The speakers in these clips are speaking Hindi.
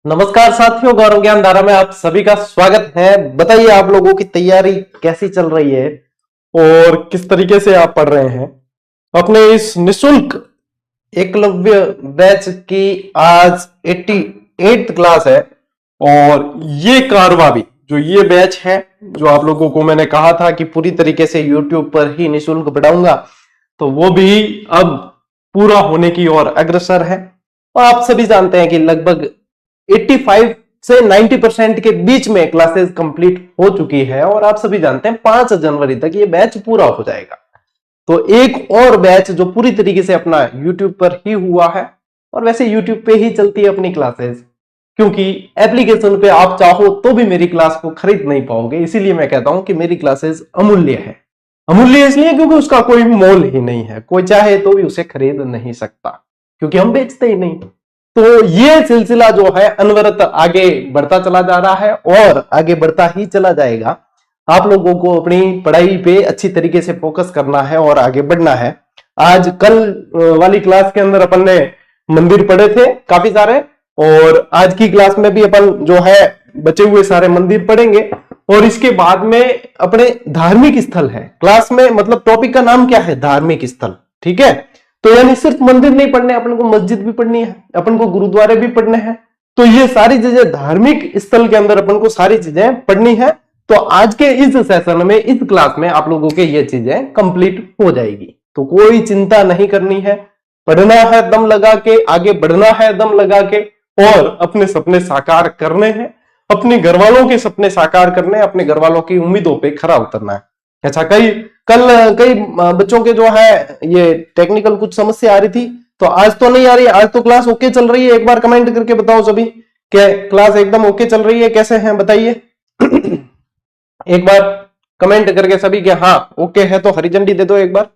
नमस्कार साथियों, गौरव ज्ञान धारा में आप सभी का स्वागत है। बताइए आप लोगों की तैयारी कैसी चल रही है और किस तरीके से आप पढ़ रहे हैं। अपने इस निशुल्क एकलव्य बैच की आज 88th क्लास है और ये कारवा भी जो ये बैच है, जो आप लोगों को मैंने कहा था कि पूरी तरीके से YouTube पर ही निशुल्क पढ़ाऊंगा, तो वो भी अब पूरा होने की ओर अग्रसर है। और आप सभी जानते हैं कि लगभग 85 से 90% के बीच में क्लासेस कंप्लीट हो चुकी है और आप सभी जानते हैं 5 जनवरी तक ये बैच पूरा हो जाएगा। तो एक और बैच जो पूरी तरीके से अपना YouTube पर ही हुआ है, और वैसे YouTube पे ही चलती है अपनी क्लासेस, क्योंकि एप्लीकेशन पे आप चाहो तो भी मेरी क्लास को खरीद नहीं पाओगे। इसीलिए मैं कहता हूं कि मेरी क्लासेस अमूल्य है। अमूल्य इसलिए क्योंकि उसका कोई मोल ही नहीं है, कोई चाहे तो भी उसे खरीद नहीं सकता, क्योंकि हम बेचते ही नहीं। तो ये सिलसिला जो है अनवरत आगे बढ़ता चला जा रहा है और आगे बढ़ता ही चला जाएगा। आप लोगों को अपनी पढ़ाई पे अच्छी तरीके से फोकस करना है और आगे बढ़ना है। आज कल वाली क्लास के अंदर अपन ने मंदिर पढ़े थे काफी सारे, और आज की क्लास में भी अपन जो है बचे हुए सारे मंदिर पढ़ेंगे। और इसके बाद में अपने धार्मिक स्थल है क्लास में, मतलब टॉपिक का नाम क्या है, धार्मिक स्थल। ठीक है, तो यानी सिर्फ मंदिर नहीं पढ़ने, अपन को मस्जिद भी पढ़नी है, अपन को गुरुद्वारे भी पढ़ने हैं। तो ये सारी चीजें धार्मिक स्थल के अंदर अपन को सारी चीजें पढ़नी है। तो आज के इस सेशन में, इस क्लास में आप लोगों के ये चीजें कंप्लीट हो जाएगी। तो कोई चिंता नहीं करनी है, पढ़ना है दम लगा के, आगे बढ़ना है दम लगा के, और अपने सपने साकार करने हैं, अपने घर वालों के सपने साकार करने, अपने घर वालों की उम्मीदों पे खरा उतरना है। अच्छा, कई बच्चों के जो है ये टेक्निकल कुछ समस्या आ रही थी, तो आज तो नहीं आ रही, आज तो क्लास ओके चल रही है। एक बार कमेंट करके बताओ सभी कि क्लास एकदम ओके चल रही है, कैसे हैं बताइए। एक बार कमेंट करके सभी के हाँ ओके है तो हरी झंडी दे दो एक बार।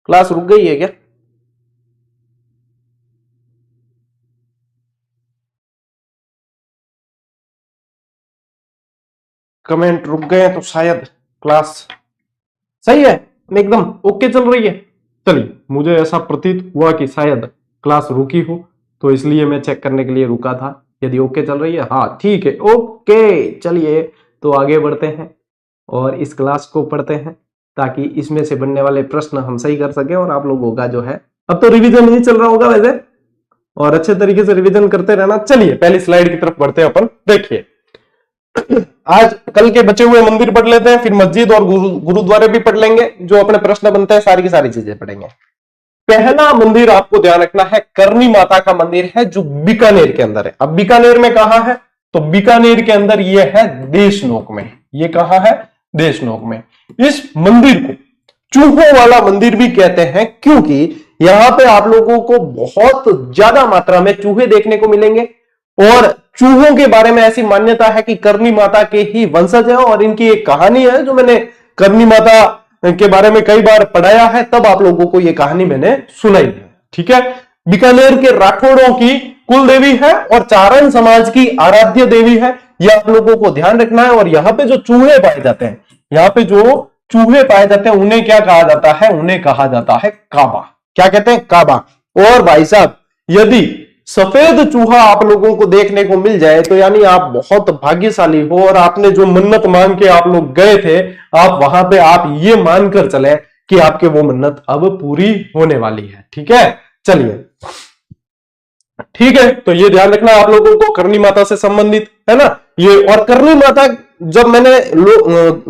क्लास रुक गई है क्या? कमेंट रुक गए तो शायद क्लास सही है, एकदम ओके चल रही है। चलिए, मुझे ऐसा प्रतीत हुआ कि शायद क्लास रुकी हो, तो इसलिए मैं चेक करने के लिए रुका था। यदि ओके चल रही है, हाँ ठीक है, ओके। चलिए, तो आगे बढ़ते हैं और इस क्लास को पढ़ते हैं, ताकि इसमें से बनने वाले प्रश्न हम सही कर सके। और आप लोगों का जो है अब तो रिवीजन ही चल रहा होगा वैसे, और अच्छे तरीके से रिवीजन करते रहना। चलिए पहली स्लाइड की तरफ बढ़ते हैं अपन। देखिए, आज कल के बचे हुए मंदिर पढ़ लेते हैं, फिर मस्जिद और गुरुद्वारे भी पढ़ लेंगे। जो अपने प्रश्न बनते हैं सारी की सारी चीजें पढ़ेंगे। पहला मंदिर आपको ध्यान रखना है, करनी माता का मंदिर है, जो बीकानेर के अंदर है। अब बीकानेर में कहां है, तो बीकानेर के अंदर यह है देशनोक में। ये कहां है, देशनोक में। इस मंदिर को चूहों वाला मंदिर भी कहते हैं, क्योंकि यहां पे आप लोगों को बहुत ज्यादा मात्रा में चूहे देखने को मिलेंगे। और चूहों के बारे में ऐसी मान्यता है कि करनी माता के ही वंशज है, और इनकी एक कहानी है जो मैंने करनी माता के बारे में कई बार पढ़ाया है, तब आप लोगों को यह कहानी मैंने सुनाई है। ठीक है, बीकानेर के राठौड़ों की कुल देवी है और चारण समाज की आराध्य देवी है, यह आप लोगों को ध्यान रखना है। और यहाँ पे जो चूहे पाए जाते हैं, यहाँ पे जो चूहे पाए जाते हैं, उन्हें क्या कहा जाता है, उन्हें कहा जाता है काबा। क्या कहते हैं, काबा। और भाई साहब, यदि सफेद चूहा आप लोगों को देखने को मिल जाए तो यानी आप बहुत भाग्यशाली हो, और आपने जो मन्नत मांग के आप लोग गए थे, आप वहां पे आप ये मानकर चले कि आपके वो मन्नत अब पूरी होने वाली है। ठीक है, चलिए ठीक है, तो ये ध्यान रखना आप लोगों को, करनी माता से संबंधित है ना ये। और करनी माता, जब मैंने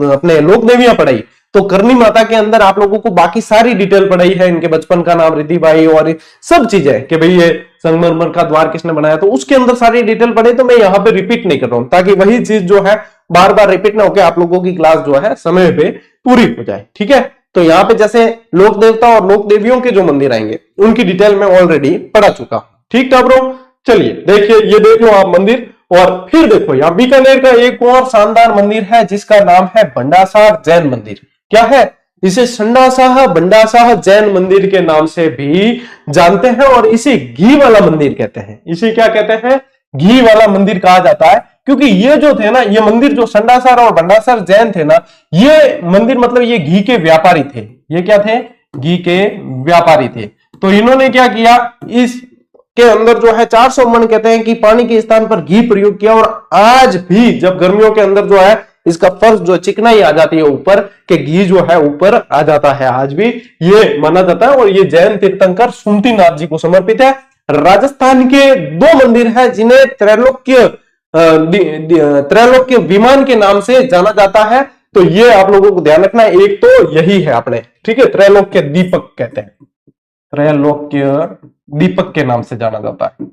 अपने लोक देवियां पढ़ाई, तो करनी माता के अंदर आप लोगों को बाकी सारी डिटेल पढ़ाई है। इनके बचपन का नाम रिद्धिबाई और सब चीजें, कि भाई ये संगमरमर का द्वार किसने बनाया, तो उसके अंदर सारी डिटेल पढ़े। तो मैं यहाँ पे रिपीट नहीं कर रहा हूं, ताकि वही चीज जो है बार बार रिपीट ना होकर आप लोगों की क्लास जो है समय पे पूरी हो जाए। ठीक है, तो यहाँ पे जैसे लोक देवता और लोक देवियों के जो मंदिर आएंगे, उनकी डिटेल मैं ऑलरेडी पढ़ा चुका हूं। ठीक था ब्रो, चलिए देखिए, ये देख लो आप मंदिर। और फिर देखो, यहाँ बीकानेर का एक और शानदार मंदिर है, जिसका नाम है बंडासार जैन मंदिर। क्या है, इसे संडासाह बंडासाह जैन मंदिर के नाम से भी जानते हैं, और इसे घी वाला मंदिर कहते हैं। इसे क्या कहते हैं, घी वाला मंदिर कहा जाता है, क्योंकि ये जो थे ना, ये मंदिर जो संडासार और बंडासार जैन थे ना, ये मंदिर मतलब ये घी के व्यापारी थे। ये क्या थे, घी के व्यापारी थे। तो इन्होंने क्या किया, इसके अंदर जो है 400 मन कहते हैं कि पानी के स्थान पर घी प्रयोग किया। और आज भी जब गर्मियों के अंदर जो है इसका फर्श जो चिकनाई आ जाती है ऊपर के घी जो है ऊपर आ जाता है, आज भी ये माना जाता है। और ये जैन तीर्थंकर सुमतिनाथ जी को समर्पित है। राजस्थान के 2 मंदिर है जिन्हें त्रैलोक्य विमान के नाम से जाना जाता है। तो ये आप लोगों को ध्यान रखना है, एक तो यही है अपने, ठीक है, त्रैलोक्य दीपक कहते हैं, त्रैलोक्य दीपक के नाम से जाना जाता है।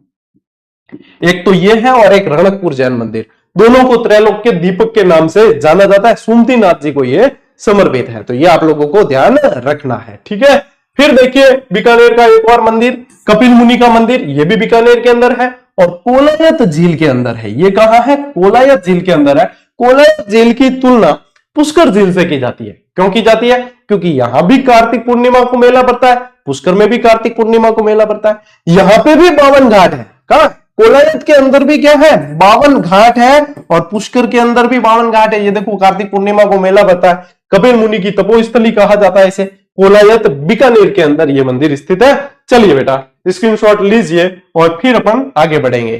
एक तो ये है और एक रणकपुर जैन मंदिर, दोनों को त्रैलोक्य दीपक के नाम से जाना जाता है। सुमतिनाथ जी को ये समर्पित है। तो ये आप लोगों को ध्यान रखना है, ठीक है। फिर देखिए बीकानेर का एक और मंदिर, कपिल मुनि का मंदिर, ये भी बीकानेर के अंदर है और कोलायत झील के अंदर है। ये कहां है, कोलायत झील के अंदर है। कोलायत झील की तुलना पुष्कर झील से की जाती है। क्यों की जाती है, क्योंकि यहां भी कार्तिक पूर्णिमा को मेला पड़ता है, पुष्कर में भी कार्तिक पूर्णिमा को मेला पड़ता है। यहां पे भी 52 घाट है। कहां, कोलायत के अंदर भी क्या है, 52 घाट है और पुष्कर के अंदर भी 52 घाट है। ये देखो कार्तिक पूर्णिमा को मेला पड़ता है। कपिल मुनि की तपोस्थली कहा जाता है इसे। कोलायत बीकानेर के अंदर ये मंदिर स्थित है। चलिए बेटा स्क्रीनशॉट लीजिए और फिर अपन आगे बढ़ेंगे,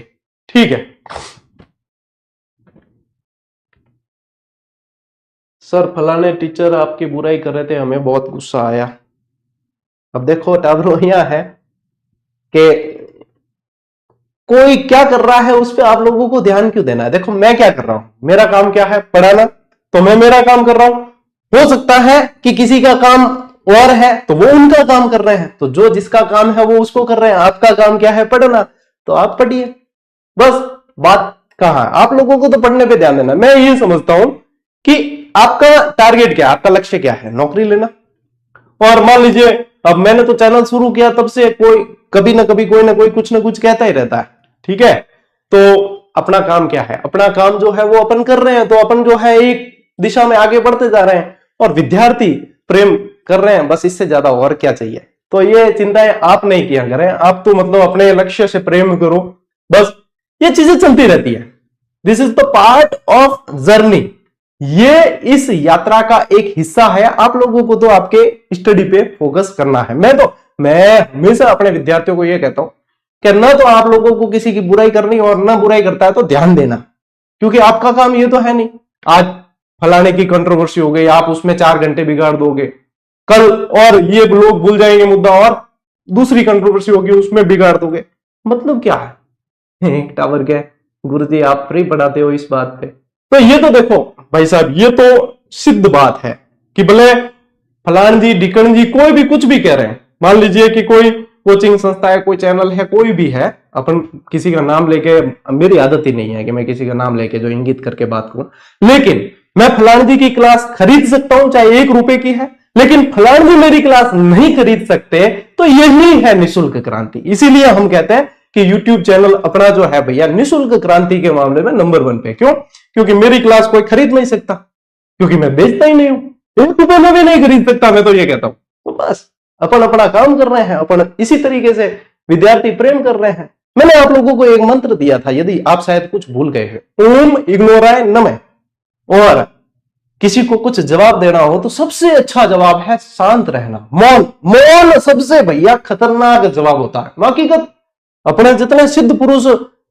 ठीक है। सर फलाने टीचर आपकी बुराई कर रहे थे, हमें बहुत गुस्सा आया। अब देखो टाबरो यहां है कि कोई क्या कर रहा है उस पर आप लोगों को ध्यान क्यों देना है। देखो मैं क्या कर रहा हूं, मेरा काम क्या है, पढ़ाना, तो मैं मेरा काम कर रहा हूं। हो सकता है कि किसी का काम और है तो वो उनका काम कर रहे हैं, तो जो जिसका काम है वो उसको कर रहे हैं। आपका काम क्या है, पढ़ना, तो आप पढ़िए। बस बात कहां है, आप लोगों को तो पढ़ने पे ध्यान देना। मैं ये समझता हूं कि आपका टारगेट क्या है, आपका लक्ष्य क्या है, नौकरी लेना। और मान लीजिए अब मैंने तो चैनल शुरू किया तब से कोई कभी ना कभी कोई ना कोई कुछ ना कुछ कहता ही रहता है, ठीक है। तो अपना काम क्या है, अपना काम जो है वो अपन कर रहे हैं, तो अपन जो है एक दिशा में आगे बढ़ते जा रहे हैं। और विद्यार्थी प्रेम कर रहे हैं, बस इससे ज्यादा और क्या चाहिए। तो ये चिंताएं आप नहीं किया करें, आप तो मतलब अपने लक्ष्य से प्रेम करो, बस ये चीजें चलती रहती है। This is the part of journey, ये इस यात्रा का एक हिस्सा है। आप लोगों को तो आपके स्टडी पे फोकस करना है। मैं हमेशा अपने विद्यार्थियों को यह कहता हूं कि ना तो आप लोगों को किसी की बुराई करनी और ना बुराई करता है तो ध्यान देना, क्योंकि आपका काम ये तो है नहीं। आज फलाने की कंट्रोवर्सी हो गई, आप उसमें 4 घंटे बिगाड़ दोगे, कल और ये लोग भूल जाएंगे मुद्दा और दूसरी कंट्रोवर्सी होगी उसमें बिगाड़ दोगे। मतलब क्या है, एक टावर के गुरुजी आप फ्री पढ़ाते हो इस बात पे। तो ये तो देखो भाई साहब, ये तो सिद्ध बात है कि भले फलान जी डिकन जी कोई भी कुछ भी कह रहे हैं। मान लीजिए कि कोई कोचिंग संस्था है, कोई चैनल है, कोई भी है, अपन किसी का नाम लेके, मेरी आदत ही नहीं है कि मैं किसी का नाम लेके जो इंगित करके बात करूं, लेकिन मैं फलान जी की क्लास खरीद सकता हूं चाहे 1 रुपए की है, लेकिन फलान जी मेरी क्लास नहीं खरीद सकते। तो यही है निःशुल्क क्रांति। इसीलिए हम कहते हैं कि YouTube चैनल अपना जो है भैया निःशुल्क क्रांति के मामले में नंबर 1 पे। क्यों, क्योंकि मेरी क्लास कोई खरीद नहीं सकता, क्योंकि मैं बेचता ही नहीं हूं, 1 रुपए में भी नहीं खरीद सकता। मैं तो ये कहता हूं, तो बस अपन अपना काम कर रहे हैं, अपन इसी तरीके से विद्यार्थी प्रेम कर रहे हैं। मैंने आप लोगों को एक मंत्र दिया था, यदि आप शायद कुछ भूल गए हैं, ओम इग्नोराय नमः। और किसी को कुछ जवाब देना हो तो सबसे अच्छा जवाब है शांत रहना, मौन। मौन सबसे भैया खतरनाक जवाब होता है। हकीकत अपने जितने सिद्ध पुरुष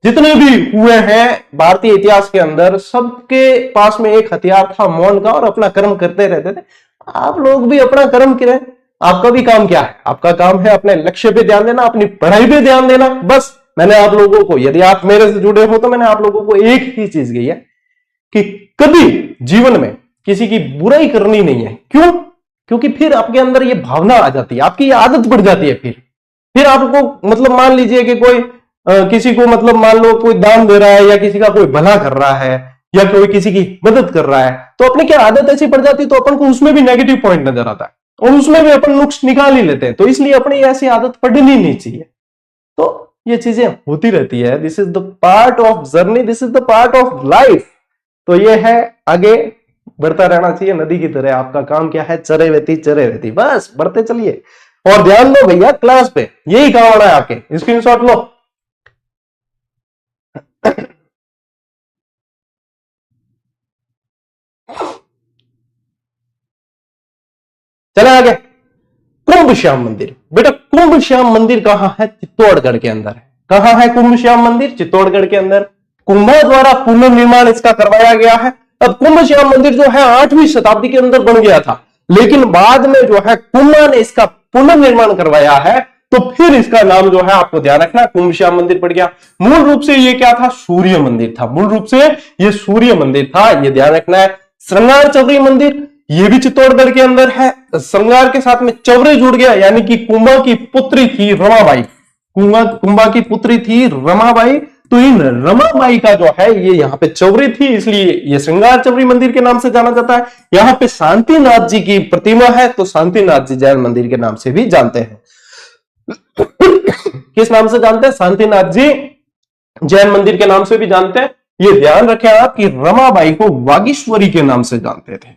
जितने भी हुए हैं भारतीय इतिहास के अंदर, सबके पास में एक हथियार था मौन का, और अपना कर्म करते रहते थे। आप लोग भी अपना कर्म करें। आपका भी काम क्या है, आपका काम है अपने लक्ष्य पे ध्यान देना, अपनी पढ़ाई पे ध्यान देना। बस मैंने आप लोगों को, यदि आप मेरे से जुड़े हो तो मैंने आप लोगों को एक ही चीज कही है कि कभी जीवन में किसी की बुराई करनी नहीं है। क्यों, क्योंकि फिर आपके अंदर ये भावना आ जाती है, आपकी ये आदत पड़ जाती है। फिर आपको मतलब मान लीजिए कि कोई किसी को मतलब मान लो कोई दान दे रहा है या किसी का कोई भला कर रहा है या कोई किसी की मदद कर रहा है, तो अपनी क्या आदत ऐसी पड़ जाती है, तो अपन को उसमें भी नेगेटिव पॉइंट नजर आता है और उसमें भी अपन नुक्स निकाल ही लेते हैं। तो इसलिए अपनी ऐसी आदत पड़नी नहीं चाहिए। तो ये चीजें होती रहती है। This is the part of journey, this is the part of life. तो ये है, आगे बढ़ता रहना चाहिए नदी की तरह। आपका काम क्या है, चरे वेती, बस बढ़ते चलिए और ध्यान दो भैया क्लास पे, यही काम आना है आपके। स्क्रीनशॉट लो। चले आगे। कुंभ श्याम मंदिर। बेटा कुंभ श्याम मंदिर कहां है? चित्तौड़गढ़ के अंदर है। कहां है कुंभ श्याम मंदिर? चित्तौड़गढ़ के अंदर। कुंभा द्वारा पुनर्निर्माण इसका करवाया गया है। अब कुंभ श्याम मंदिर जो है 8वीं शताब्दी के अंदर बन गया था, लेकिन बाद में जो है कुंभा ने इसका पुनर्निर्माण करवाया है, तो फिर इसका नाम जो है आपको ध्यान रखना कुंभ श्याम मंदिर पड़ गया। मूल रूप से ये क्या था? सूर्य मंदिर था। मूल रूप से ये सूर्य मंदिर था, ये ध्यान रखना है। श्रृंगार चौरी मंदिर, ये भी चित्तौड़गढ़ के अंदर है। श्रृंगार के साथ में चौरे जुड़ गया, यानी कि कुंभा की पुत्री थी रमाबाई। कुंभा की पुत्री थी रमाबाई, तो इन रमाबाई का जो है ये यहाँ पे चौरी थी, इसलिए ये श्रृंगार चौरी मंदिर के नाम से जाना जाता है। यहाँ पे शांतिनाथ जी की प्रतिमा है, तो शांतिनाथ जी जैन मंदिर के नाम से भी जानते हैं। किस नाम से जानते हैं? शांतिनाथ जी जैन मंदिर के नाम से भी जानते हैं। ये ध्यान रखें आप कि रमाबाई को वागीश्वरी के नाम से जानते थे,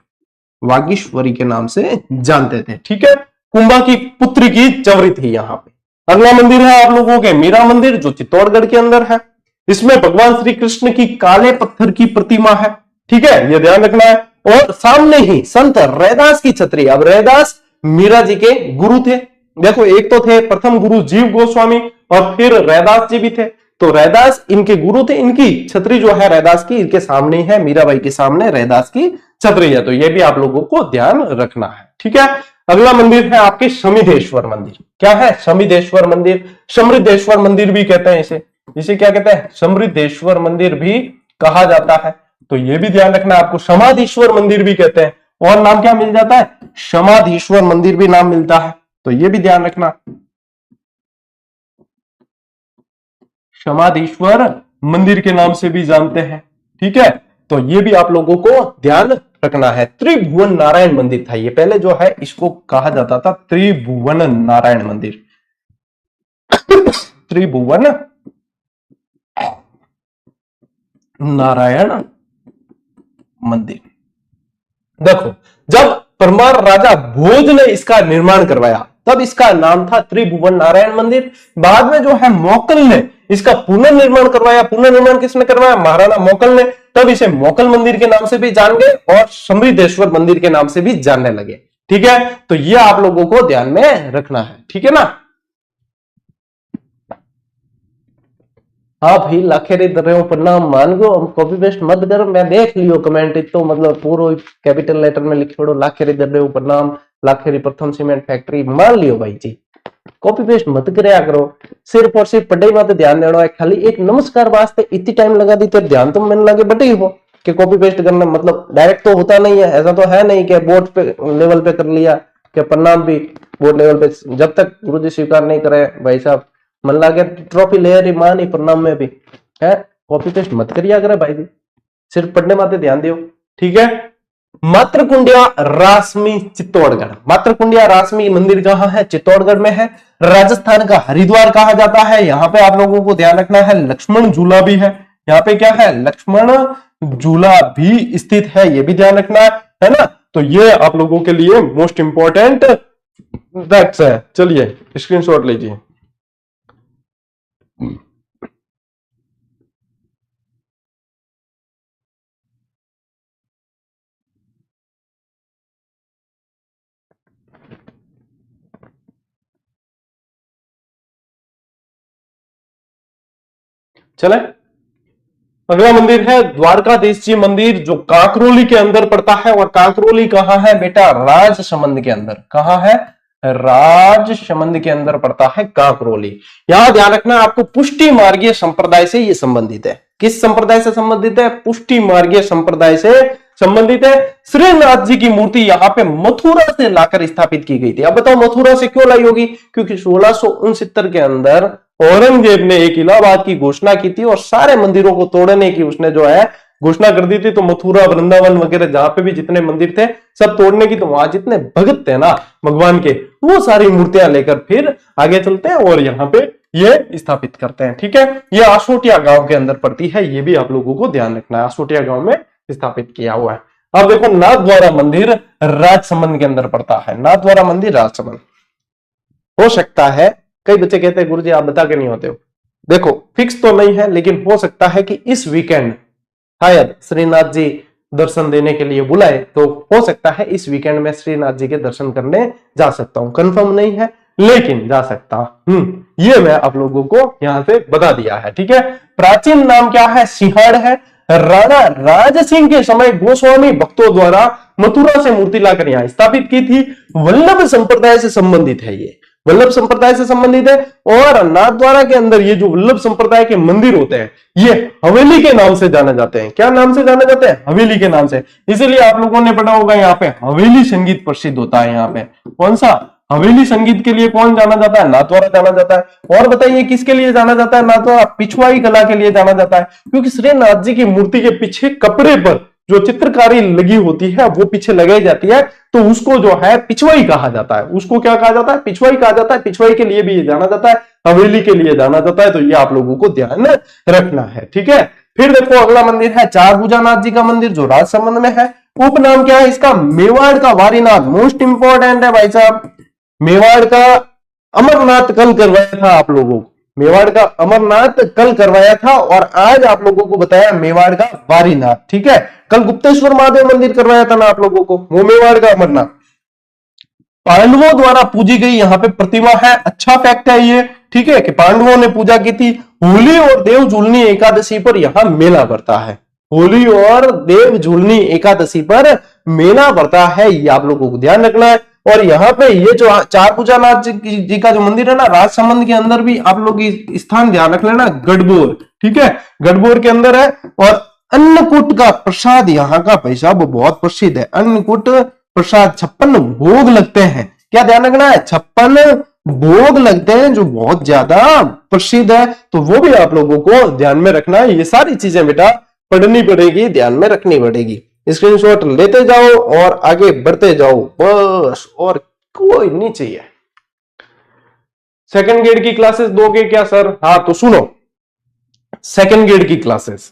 वागीश्वरी के नाम से जानते थे। ठीक है, कुंभा की पुत्री की चौरी थी यहाँ पे। अगला मंदिर है आप लोगों के मीरा मंदिर, जो चित्तौड़गढ़ के अंदर है। इसमें भगवान श्री कृष्ण की काले पत्थर की प्रतिमा है। ठीक है, यह ध्यान रखना है। और सामने ही संत रैदास की छतरी। अब रैदास मीरा जी के गुरु थे। देखो, एक तो थे प्रथम गुरु जीव गोस्वामी और फिर रैदास जी भी थे। तो रैदास इनके गुरु थे। इनकी छतरी जो है रैदास की, इनके सामने है, मीराबाई के सामने रैदास की छतरी है। तो यह भी आप लोगों को ध्यान रखना है। ठीक है, अगला मंदिर है आपके शमिधेश्वर मंदिर। क्या है? शमिधेश्वर मंदिर, समृद्धेश्वर मंदिर भी कहते हैं इसे। इसे क्या कहते हैं? समृद्धेश्वर मंदिर भी कहा जाता है। तो यह भी ध्यान रखना, आपको समाधीश्वर मंदिर भी कहते हैं। और नाम क्या मिल जाता है? समाधीश्वर मंदिर भी नाम मिलता है। तो यह भी ध्यान रखना, समाधीश्वर मंदिर के नाम से भी जानते हैं। ठीक है, तो ये भी आप लोगों को ध्यान रखना है। त्रिभुवन नारायण मंदिर था ये, पहले जो है इसको कहा जाता था त्रिभुवन नारायण मंदिर। त्रिभुवन नारायण मंदिर। देखो, जब परमार राजा भोज ने इसका निर्माण करवाया, तब इसका नाम था त्रिभुवन नारायण मंदिर। बाद में जो है मोकल ने इसका पुनर्निर्माण करवाया। पुनर्निर्माण किसने करवाया? महाराणा मोकल ने। तब इसे मोकल मंदिर के नाम से भी जान गए और समृद्धेश्वर मंदिर के नाम से भी जानने लगे। ठीक है, तो यह आप लोगों को ध्यान में रखना है। ठीक है ना? आप ही लाखेरी दर्रे पर नाम मान गो, हम कॉपी पेस्ट मत कर। मैं देख लियो कमेंट, तो मतलब पूरा कैपिटल लेटर में लिख छोड़ो लाखेरी दर्रे पर नाम, लाखेरी प्रथम सीमेंट फैक्ट्री मान लियो भाई जी। कॉपी पेस्ट मत करया करो, सिर्फ और सिर्फ पढ़ाई में ध्यान देना है। खाली एक नमस्कार वास्ते इतनी टाइम लगा दी तो ध्यान तो मैंने लगे बटे ही हो कि कॉपी पेस्ट करना मतलब डायरेक्ट तो होता नहीं है। ऐसा तो है नहीं कि बोर्ड पे लेवल पे कर लिया, कि प्रणाम भी बोर्ड लेवल पे। जब तक गुरुजी स्वीकार नहीं करे भाई साहब, मन लगे ट्रॉफी ले रही मान ही प्रणाम में भी है। कॉपी पेस्ट मत करिया करे भाई जी, सिर्फ पढ़ने माते ध्यान दियो। ठीक है, मातृकुंडिया रासमी चित्तौड़गढ़। मातृकुंडिया रासमी मंदिर कहां है? चित्तौड़गढ़ में है। राजस्थान का हरिद्वार कहा जाता है। यहां पे आप लोगों को ध्यान रखना है लक्ष्मण झूला भी है। यहाँ पे क्या है? लक्ष्मण झूला भी स्थित है, ये भी ध्यान रखना है ना? तो ये आप लोगों के लिए मोस्ट इंपॉर्टेंट फैक्ट्स है। चलिए स्क्रीनशॉट लीजिए। चले, अगला मंदिर है द्वारकाधीश जी मंदिर, जो कांकरोली के अंदर पड़ता है। और कांकरोली कहां है बेटा? राजसमंद के अंदर। कहां है? राजसमंद के अंदर पड़ता है कांकरोली। यहां ध्यान रखना, आपको पुष्टि मार्गीय संप्रदाय से ये संबंधित है। किस संप्रदाय से संबंधित है? पुष्टि मार्गीय संप्रदाय से संबंधित है। श्रीनाथ जी की मूर्ति यहाँ पे मथुरा से लाकर स्थापित की गई थी। अब बताओ मथुरा से क्यों लाई होगी? क्योंकि 1669 के अंदर औरंगजेब ने एक इलाहाबाद की घोषणा की थी और सारे मंदिरों को तोड़ने की उसने जो है घोषणा कर दी थी। तो मथुरा, वृंदावन वगैरह जहां पे भी जितने मंदिर थे सब तोड़ने की। तो वहां जितने भगत थे ना भगवान के, वो सारी मूर्तियां लेकर फिर आगे चलते हैं और यहाँ पे ये स्थापित करते हैं। ठीक है, ये आसोटिया गांव के अंदर पड़ती है, ये भी आप लोगों को ध्यान रखना है। आसोटिया गांव में स्थापित किया हुआ है। अब देखो, नाथद्वारा मंदिर राजसमंद के अंदर पड़ता है। नाथद्वारा मंदिर राजसमंद। हो सकता है, कई बच्चे कहते हैं गुरुजी आप बता के नहीं होते हो। देखो, फिक्स तो नहीं है, लेकिन हो सकता है कि इस वीकेंड शायद श्रीनाथ जी दर्शन देने के लिए बुलाए तो हो सकता है इस वीकेंड में श्रीनाथ जी के दर्शन करने जा सकता हूं। कंफर्म नहीं है लेकिन जा सकता हूं। ये मैं आप लोगों को यहां से बता दिया है। ठीक है, प्राचीन नाम क्या है? सिंहड़ है। राणा राज सिंह के समय गोस्वामी भक्तों द्वारा मथुरा से मूर्ति लाकर यहां स्थापित की थी। वल्लभ संप्रदाय से संबंधित है, ये वल्लभ संप्रदाय से संबंधित है। और नाथद्वारा के अंदर ये जो वल्लभ संप्रदाय के मंदिर होते हैं ये हवेली के नाम से जाने जाते हैं। क्या नाम से जाने जाते हैं? हवेली के नाम से। इसीलिए आप लोगों ने पढ़ा होगा यहाँ पे हवेली संगीत प्रसिद्ध होता है। यहाँ पे कौन सा? हवेली संगीत के लिए कौन जाना जाता है? नाथद्वारा जाना जाता है। और बताइए किसके लिए जाना जाता है नाथद्वारा? पिछवाई कला के लिए जाना जाता है, क्योंकि श्रीनाथ जी की मूर्ति के पीछे कपड़े पर जो चित्रकारी लगी होती है वो पीछे लगाई जाती है, तो उसको जो है पिछवाई कहा जाता है। उसको क्या कहा जाता है? पिछवाई कहा जाता है। पिछवाई के लिए भी ये जाना जाता है, हवेली के लिए जाना जाता है। तो ये आप लोगों को ध्यान रखना है। ठीक है, फिर देखो अगला मंदिर है चारभुजानाथ जी का मंदिर जो राजसमंद में है। उपनाम क्या है इसका? मेवाड़ का वारीनाथ। मोस्ट इंपॉर्टेंट है भाई साहब। मेवाड़ का अमरनाथ कल करवाया था आप लोगों को, मेवाड़ का अमरनाथ कल करवाया था और आज आप लोगों को बताया मेवाड़ का वारीनाथ। ठीक है, कल गुप्तेश्वर महादेव मंदिर करवाया था ना आप लोगों को, वो मेवाड़ का अमरनाथ। पांडवों द्वारा पूजी गई यहाँ पे प्रतिमा है। अच्छा फैक्ट है ये। ठीक है, कि पांडवों ने पूजा की थी। होली और देव झूलनी एकादशी पर यहाँ मेला भरता है। होली और देव झूलनी एकादशी पर मेला भरता है, ये आप लोगों को ध्यान रखना है। और यहाँ पे ये जो चारभुजानाथ जी का जो मंदिर है ना राजसमंद के अंदर भी आप लोग स्थान ध्यान रख लेना, गढ़बोर। ठीक है, गढ़बोर के अंदर है। और अन्नकूट का प्रसाद यहाँ का भाई साहब बहुत प्रसिद्ध है। अन्नकूट प्रसाद 56 भोग लगते हैं। क्या ध्यान रखना है? 56 भोग लगते हैं जो बहुत ज्यादा प्रसिद्ध है, तो वो भी आप लोगों को ध्यान में रखना है। ये सारी चीजें बेटा पढ़नी पड़ेगी, ध्यान में रखनी पड़ेगी। स्क्रीनशॉट लेते जाओ और आगे बढ़ते जाओ बस, और कोई नहीं चाहिए। सेकंड ग्रेड की क्लासेस दोगे क्या सर? हाँ तो सुनो, सेकंड ग्रेड की क्लासेस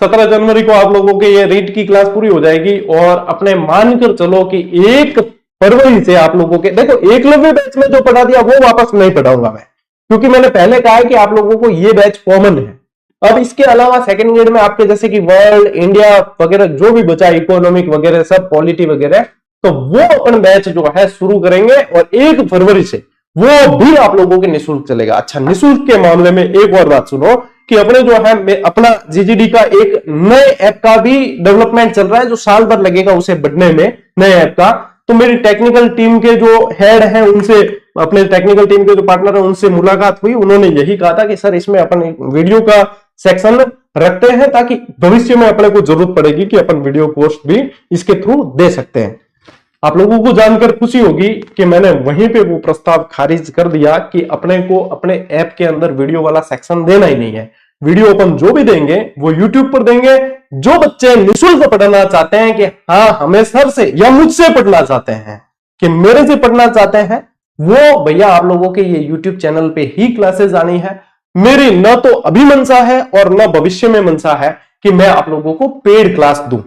17 जनवरी को आप लोगों के ये रीड की क्लास पूरी हो जाएगी। और अपने मानकर चलो कि 1 फरवरी से आप लोगों के, देखो एकलव्य बैच में जो पढ़ा दिया वो वापस नहीं पढ़ाऊंगा मैं, क्योंकि मैंने पहले कहा है कि आप लोगों को ये बैच कॉमन है। अब इसके अलावा सेकंड ग्रेड में आपके जैसे कि वर्ल्ड, इंडिया वगैरह जो भी बचा, इकोनॉमिक वगैरह सब, पॉलिटी वगैरह, तो वो अपन बैच जो है शुरू करेंगे। और 1 फरवरी से वो भी आप लोगों के निःशुल्क चलेगा। अच्छा, निःशुल्क के मामले में एक और बात सुनो कि अपने जो है अपना जीजीडी का एक नए ऐप का भी डेवलपमेंट चल रहा है जो साल भर लगेगा उसे बढ़ने में, नए ऐप का। तो मेरी टेक्निकल टीम के जो हेड हैं उनसे, अपने टेक्निकल टीम के जो पार्टनर है उनसे मुलाकात हुई। उन्होंने यही कहा था कि सर इसमें अपन वीडियो का सेक्शन रखते हैं ताकि भविष्य में अपने को जरूरत पड़ेगी कि अपन वीडियो कोर्स भी इसके थ्रू दे सकते हैं। आप लोगों को जानकर खुशी होगी कि मैंने वहीं पे वो प्रस्ताव खारिज कर दिया कि अपने को अपने ऐप के अंदर वीडियो वाला सेक्शन देना ही नहीं है। वीडियो अपन जो भी देंगे वो यूट्यूब पर देंगे। जो बच्चे निःशुल्क पढ़ना चाहते हैं कि हाँ हमें सर से या मुझसे पढ़ना चाहते हैं कि मेरे से पढ़ना चाहते हैं, वो भैया आप लोगों के ये यूट्यूब चैनल पे ही क्लासेस आनी है। मेरी न तो अभी मनसा है और न भविष्य में मनसा है कि मैं आप लोगों को पेड क्लास दूं।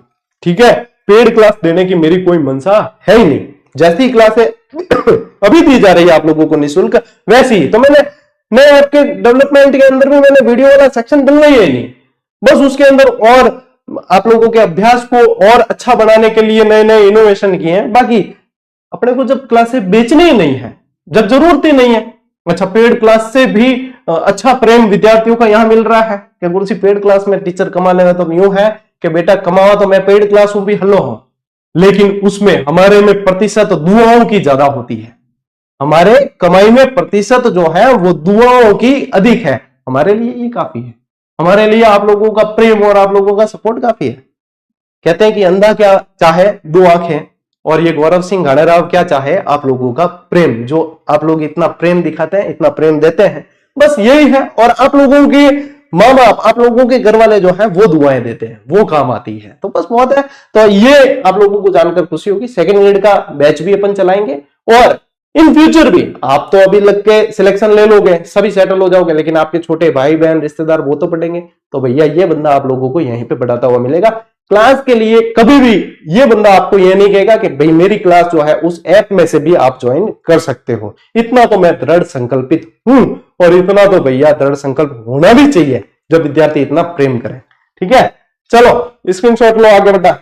ठीक है, पेड क्लास देने की मेरी कोई मनसा है ही नहीं। जैसी क्लासें अभी दी जा रही है आप लोगों को निःशुल्क, वैसी ही तो मैंने नए ऐप के डेवलपमेंट के अंदर भी मैंने वीडियो वाला सेक्शन डलना ही है नहीं। बस उसके अंदर और आप लोगों के अभ्यास को और अच्छा बनाने के लिए नए नए इनोवेशन किए हैं। बाकी अपने को जब क्लासें बेचनी ही नहीं है, जब जरूरत ही नहीं है। अच्छा, पेड क्लास से भी अच्छा प्रेम विद्यार्थियों का यहां मिल रहा है कि गुरुजी पेड क्लास में टीचर कमा लेना, तो यूं है कि बेटा कमावा तो मैं पेड क्लास हूं भी हल्लो हूं, लेकिन उसमें हमारे में प्रतिशत दुआओं की ज्यादा होती है। हमारे कमाई में प्रतिशत जो है वो दुआओं की अधिक है। हमारे लिए ये काफी है, हमारे लिए आप लोगों का प्रेम और आप लोगों का सपोर्ट काफी है। कहते हैं कि अंधा क्या चाहे 2 आंखें, और ये गौरव सिंह घाणेराव क्या चाहे आप लोगों का प्रेम। जो आप लोग इतना प्रेम दिखाते हैं, इतना प्रेम देते हैं, बस यही है। और आप लोगों के माँ बाप, आप लोगों के घर वाले जो है वो दुआएं देते हैं, वो काम आती है, तो बस बहुत है। तो ये आप लोगों को जानकर खुशी होगी। सेकंड ग्रेड का बैच भी अपन चलाएंगे और इन फ्यूचर भी। आप तो अभी लग के सिलेक्शन ले लोगे, सभी सेटल हो जाओगे, लेकिन आपके छोटे भाई बहन रिश्तेदार वो तो पढ़ेंगे। तो भैया ये बंदा आप लोगों को यहीं पे पढ़ाता हुआ मिलेगा। क्लास के लिए कभी भी ये बंदा आपको ये नहीं कहेगा कि भाई मेरी क्लास जो है उस ऐप में से भी आप ज्वाइन कर सकते हो। इतना तो मैं दृढ़ संकल्पित हूं, और इतना तो भैया दृढ़ संकल्प होना भी चाहिए जब विद्यार्थी इतना प्रेम करें। ठीक है, चलो स्क्रीनशॉट लो, आगे बढ़ा।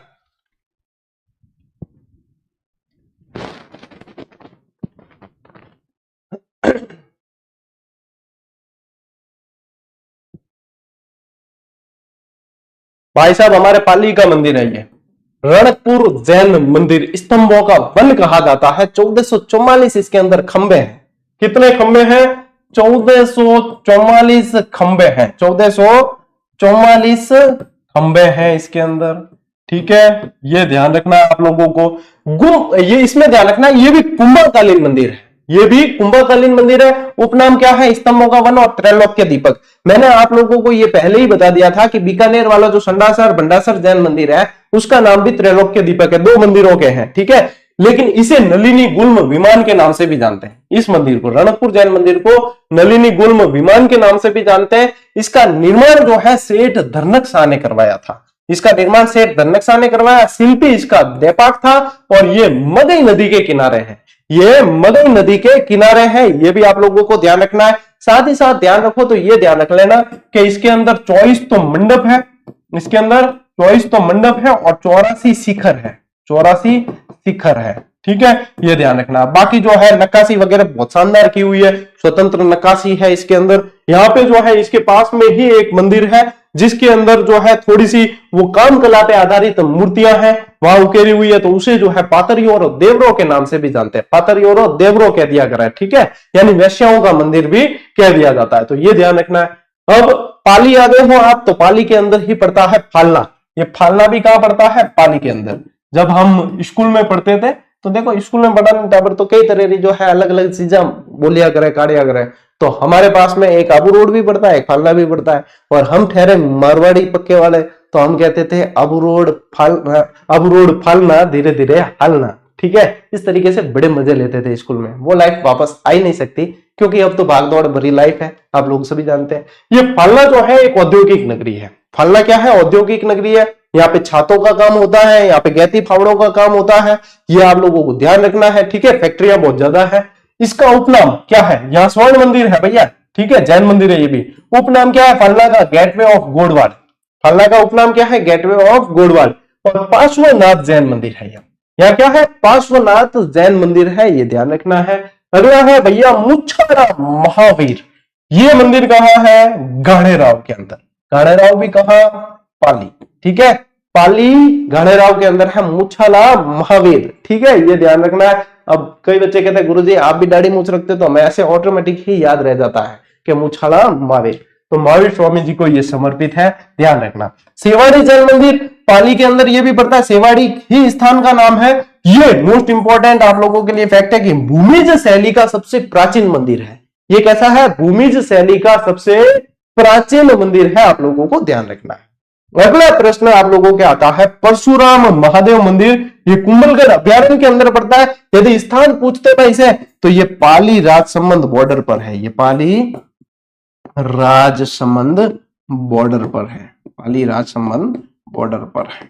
भाई साहब हमारे पाली का मंदिर है ये, रणकपुर जैन मंदिर, स्तंभों का वन कहा जाता है। 1444 इसके अंदर खंबे हैं। कितने खंबे हैं? 1444 खंबे हैं। 1444 खंबे हैं इसके अंदर। ठीक है, ये ध्यान रखना आप लोगों को। ये इसमें ध्यान रखना, ये भी कुंभकालीन मंदिर है। ये भी कुंभकालीन मंदिर है। उपनाम क्या है? स्तंभों का वन और त्रैलोक्य दीपक। मैंने आप लोगों को ये पहले ही बता दिया था कि बीकानेर वाला जो संडासर भंडासर जैन मंदिर है उसका नाम भी त्रैलोक्य दीपक है, 2 मंदिरों के हैं। ठीक है, लेकिन इसे नलिनी गुल्म विमान के नाम से भी जानते हैं। इस मंदिर को, रणकपुर जैन मंदिर को नलिनी गुल्म विमान के नाम से भी जानते हैं। इसका निर्माण जो है सेठ धनक शाह ने करवाया था। इसका निर्माण सेठ धनक शाह ने करवाया। शिल्पी इसका देपाक था और ये मगई नदी के किनारे है। ये मगई नदी के किनारे है, ये भी आप लोगों को ध्यान रखना है। साथ ही साथ ध्यान रखो तो ये ध्यान रख लेना कि इसके अंदर 24 तो मंडप है, इसके अंदर 24 तो मंडप है और 84 शिखर है, 84 शिखर है। ठीक है, ये ध्यान रखना। बाकी जो है नक्काशी वगैरह बहुत शानदार की हुई है, स्वतंत्र नक्काशी है इसके अंदर। यहाँ पे जो है इसके पास में ही एक मंदिर है जिसके अंदर जो है थोड़ी सी वो काम कला पे आधारित मूर्तियां हैं, वहां उकेरी हुई है, तो उसे जो है पातरियों और देवरों के नाम से भी जानते हैं। पातरियों और देवरों कह दिया गया है। ठीक है, यानी वैश्याओं का मंदिर भी कह दिया जाता है, तो ये ध्यान रखना है। अब पाली आ गए हो आप, तो पाली के अंदर ही पड़ता है फालना। ये फालना भी कहां पड़ता है? पाली के अंदर। जब हम स्कूल में पढ़ते थे तो देखो, स्कूल में पढ़ाने टाइम तो कई तरह की जो है अलग अलग चीजें बोलिया करे, काढ़िया करे। तो हमारे पास में एक आबू रोड भी पड़ता है, एक फालना भी पड़ता है। और हम ठहरे मारवाड़ी पक्के वाले, तो हम कहते थे आबू रोड फालना धीरे धीरे हालना। ठीक है, इस तरीके से बड़े मजे लेते थे स्कूल में। वो लाइफ वापस आ ही नहीं सकती क्योंकि अब तो भागदौड़ भरी लाइफ है, आप लोग सभी जानते हैं। ये फालना जो है एक औद्योगिक नगरी है। फालना क्या है? औद्योगिक नगरी है। यहाँ पे छातों का काम होता है, यहाँ पे गैती फावड़ों का काम होता है, ये आप लोगों को ध्यान रखना है। ठीक है, फैक्ट्रियां बहुत ज्यादा है। इसका उपनाम क्या है? यहाँ स्वर्ण मंदिर है भैया, ठीक है, जैन मंदिर है ये भी। उपनाम क्या है फालना का? Gateway of गोडवाल। फालना का उपनाम क्या है? Gateway of Godwal. और पार्श्वनाथ जैन मंदिर है यहाँ क्या है? पार्श्वनाथ जैन मंदिर है, ये ध्यान रखना है। अगला है भैया मुच्छारा महावीर। ये मंदिर कहाँ है? गाणेराव के अंदर। गाणेराव भी कहा? पाली। ठीक है, पाली गाणेराव के अंदर है मुच्छाला महावीर। ठीक है, ये ध्यान रखना है। अब कई बच्चे कहते हैं गुरुजी आप भी दाढ़ी मूछ रखते, तो हमें ऐसे ऑटोमेटिक ही याद रह जाता है कि मुच्छाला महावीर, तो महावीर स्वामी जी को ये समर्पित है, ध्यान रखना। सेवाड़ी जैन मंदिर पाली के अंदर ये भी पड़ता है, सेवाड़ी ही स्थान का नाम है। ये मोस्ट इंपॉर्टेंट आप लोगों के लिए फैक्ट है कि भूमिज शैली का सबसे प्राचीन मंदिर है। ये कैसा है? भूमिज शैली का सबसे प्राचीन मंदिर है, आप लोगों को ध्यान रखना है। अगला प्रश्न आप लोगों के आता है परशुराम महादेव मंदिर। ये कुंभलगढ़ अभ्यारण्य के अंदर पड़ता है। यदि स्थान पूछते हैं इसे, तो ये पाली राजसमंद बॉर्डर पर है। ये पाली राजसमंद बॉर्डर पर है, पाली राजसमंद बॉर्डर पर है।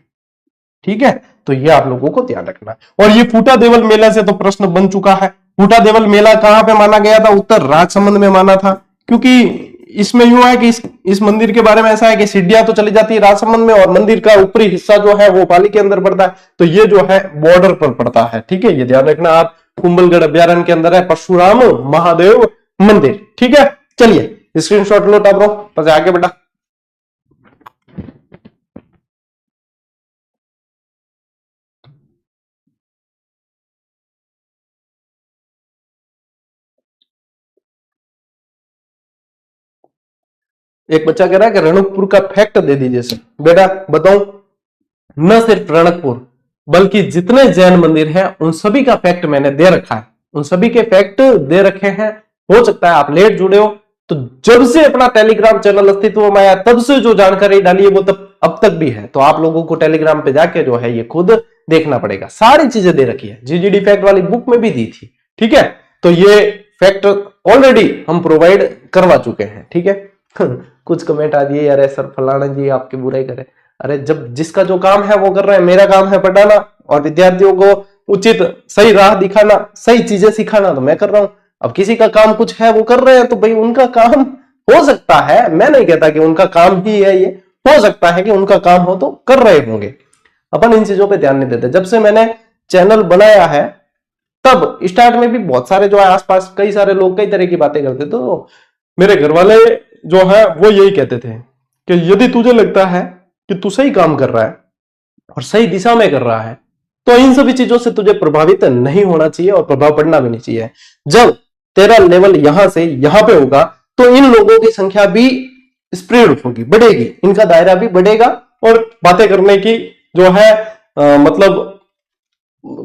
ठीक है, तो ये आप लोगों को ध्यान रखना है। और ये फूटा देवल मेला से तो प्रश्न बन चुका है। फूटा देवल मेला कहां पे माना गया था? उत्तर राजसमंद में माना था, क्योंकि इसमें यूं है कि इस मंदिर के बारे में ऐसा है कि सीढ़ियां तो चली जाती है राजसमंद में और मंदिर का ऊपरी हिस्सा जो है वो पाली के अंदर पड़ता है, तो ये जो है बॉर्डर पर पड़ता है। ठीक है, ये ध्यान रखना आप। कुंभलगढ़ अभ्यारण्य के अंदर है परशुराम महादेव मंदिर। ठीक है, चलिए स्क्रीनशॉट लो टाब्रो, बस आगे बढ़ा। एक बच्चा कह रहा है कि रणकपुर का फैक्ट दे दीजिए सर। बेटा बताऊं, न सिर्फ रणकपुर बल्कि जितने जैन मंदिर हैं उन सभी का फैक्ट मैंने दे रखा है, उन सभी के फैक्ट दे रखे हैं। हो सकता है आप लेट जुड़े हो, तो जब से अपना टेलीग्राम चैनल अस्तित्व में आया तब से जो जानकारी डाली है वो तब अब तक भी है, तो आप लोगों को टेलीग्राम पे जाके जो है ये खुद देखना पड़ेगा। सारी चीजें दे रखी है, जीजीडी फैक्ट वाली बुक में भी दी थी। ठीक है, तो ये फैक्ट ऑलरेडी हम प्रोवाइड करवा चुके हैं। ठीक है कुछ कमेंट आ दिए, अरे सर फलाना जी आपकी बुराई करे। अरे जब जिसका जो काम है वो कर रहे हैं, मेरा काम है पढ़ाना और विद्यार्थियों को उचित सही राह दिखाना, सही चीजें सिखाना, तो मैं कर रहा हूं। अब किसी का काम कुछ है वो कर रहे हैं, तो भाई उनका काम हो सकता है, मैं नहीं कहता कि उनका काम ही है ये, हो सकता है कि उनका काम हो तो कर रहे होंगे। अपन इन चीजों पे ध्यान नहीं देते। जब से मैंने चैनल बनाया है तब स्टार्ट में भी बहुत सारे जो है आसपास कई सारे लोग कई तरह की बातें करते, तो मेरे घर वाले जो है वो यही कहते थे कि यदि तुझे लगता है कि तू सही काम कर रहा है और सही दिशा में कर रहा है तो इन सभी चीजों से तुझे प्रभावित नहीं होना चाहिए और प्रभाव पड़ना भी नहीं चाहिए। जब तेरा लेवल यहां से यहां पे होगा तो इन लोगों की संख्या भी स्प्रेड होगी, बढ़ेगी, इनका दायरा भी बढ़ेगा और बातें करने की जो है मतलब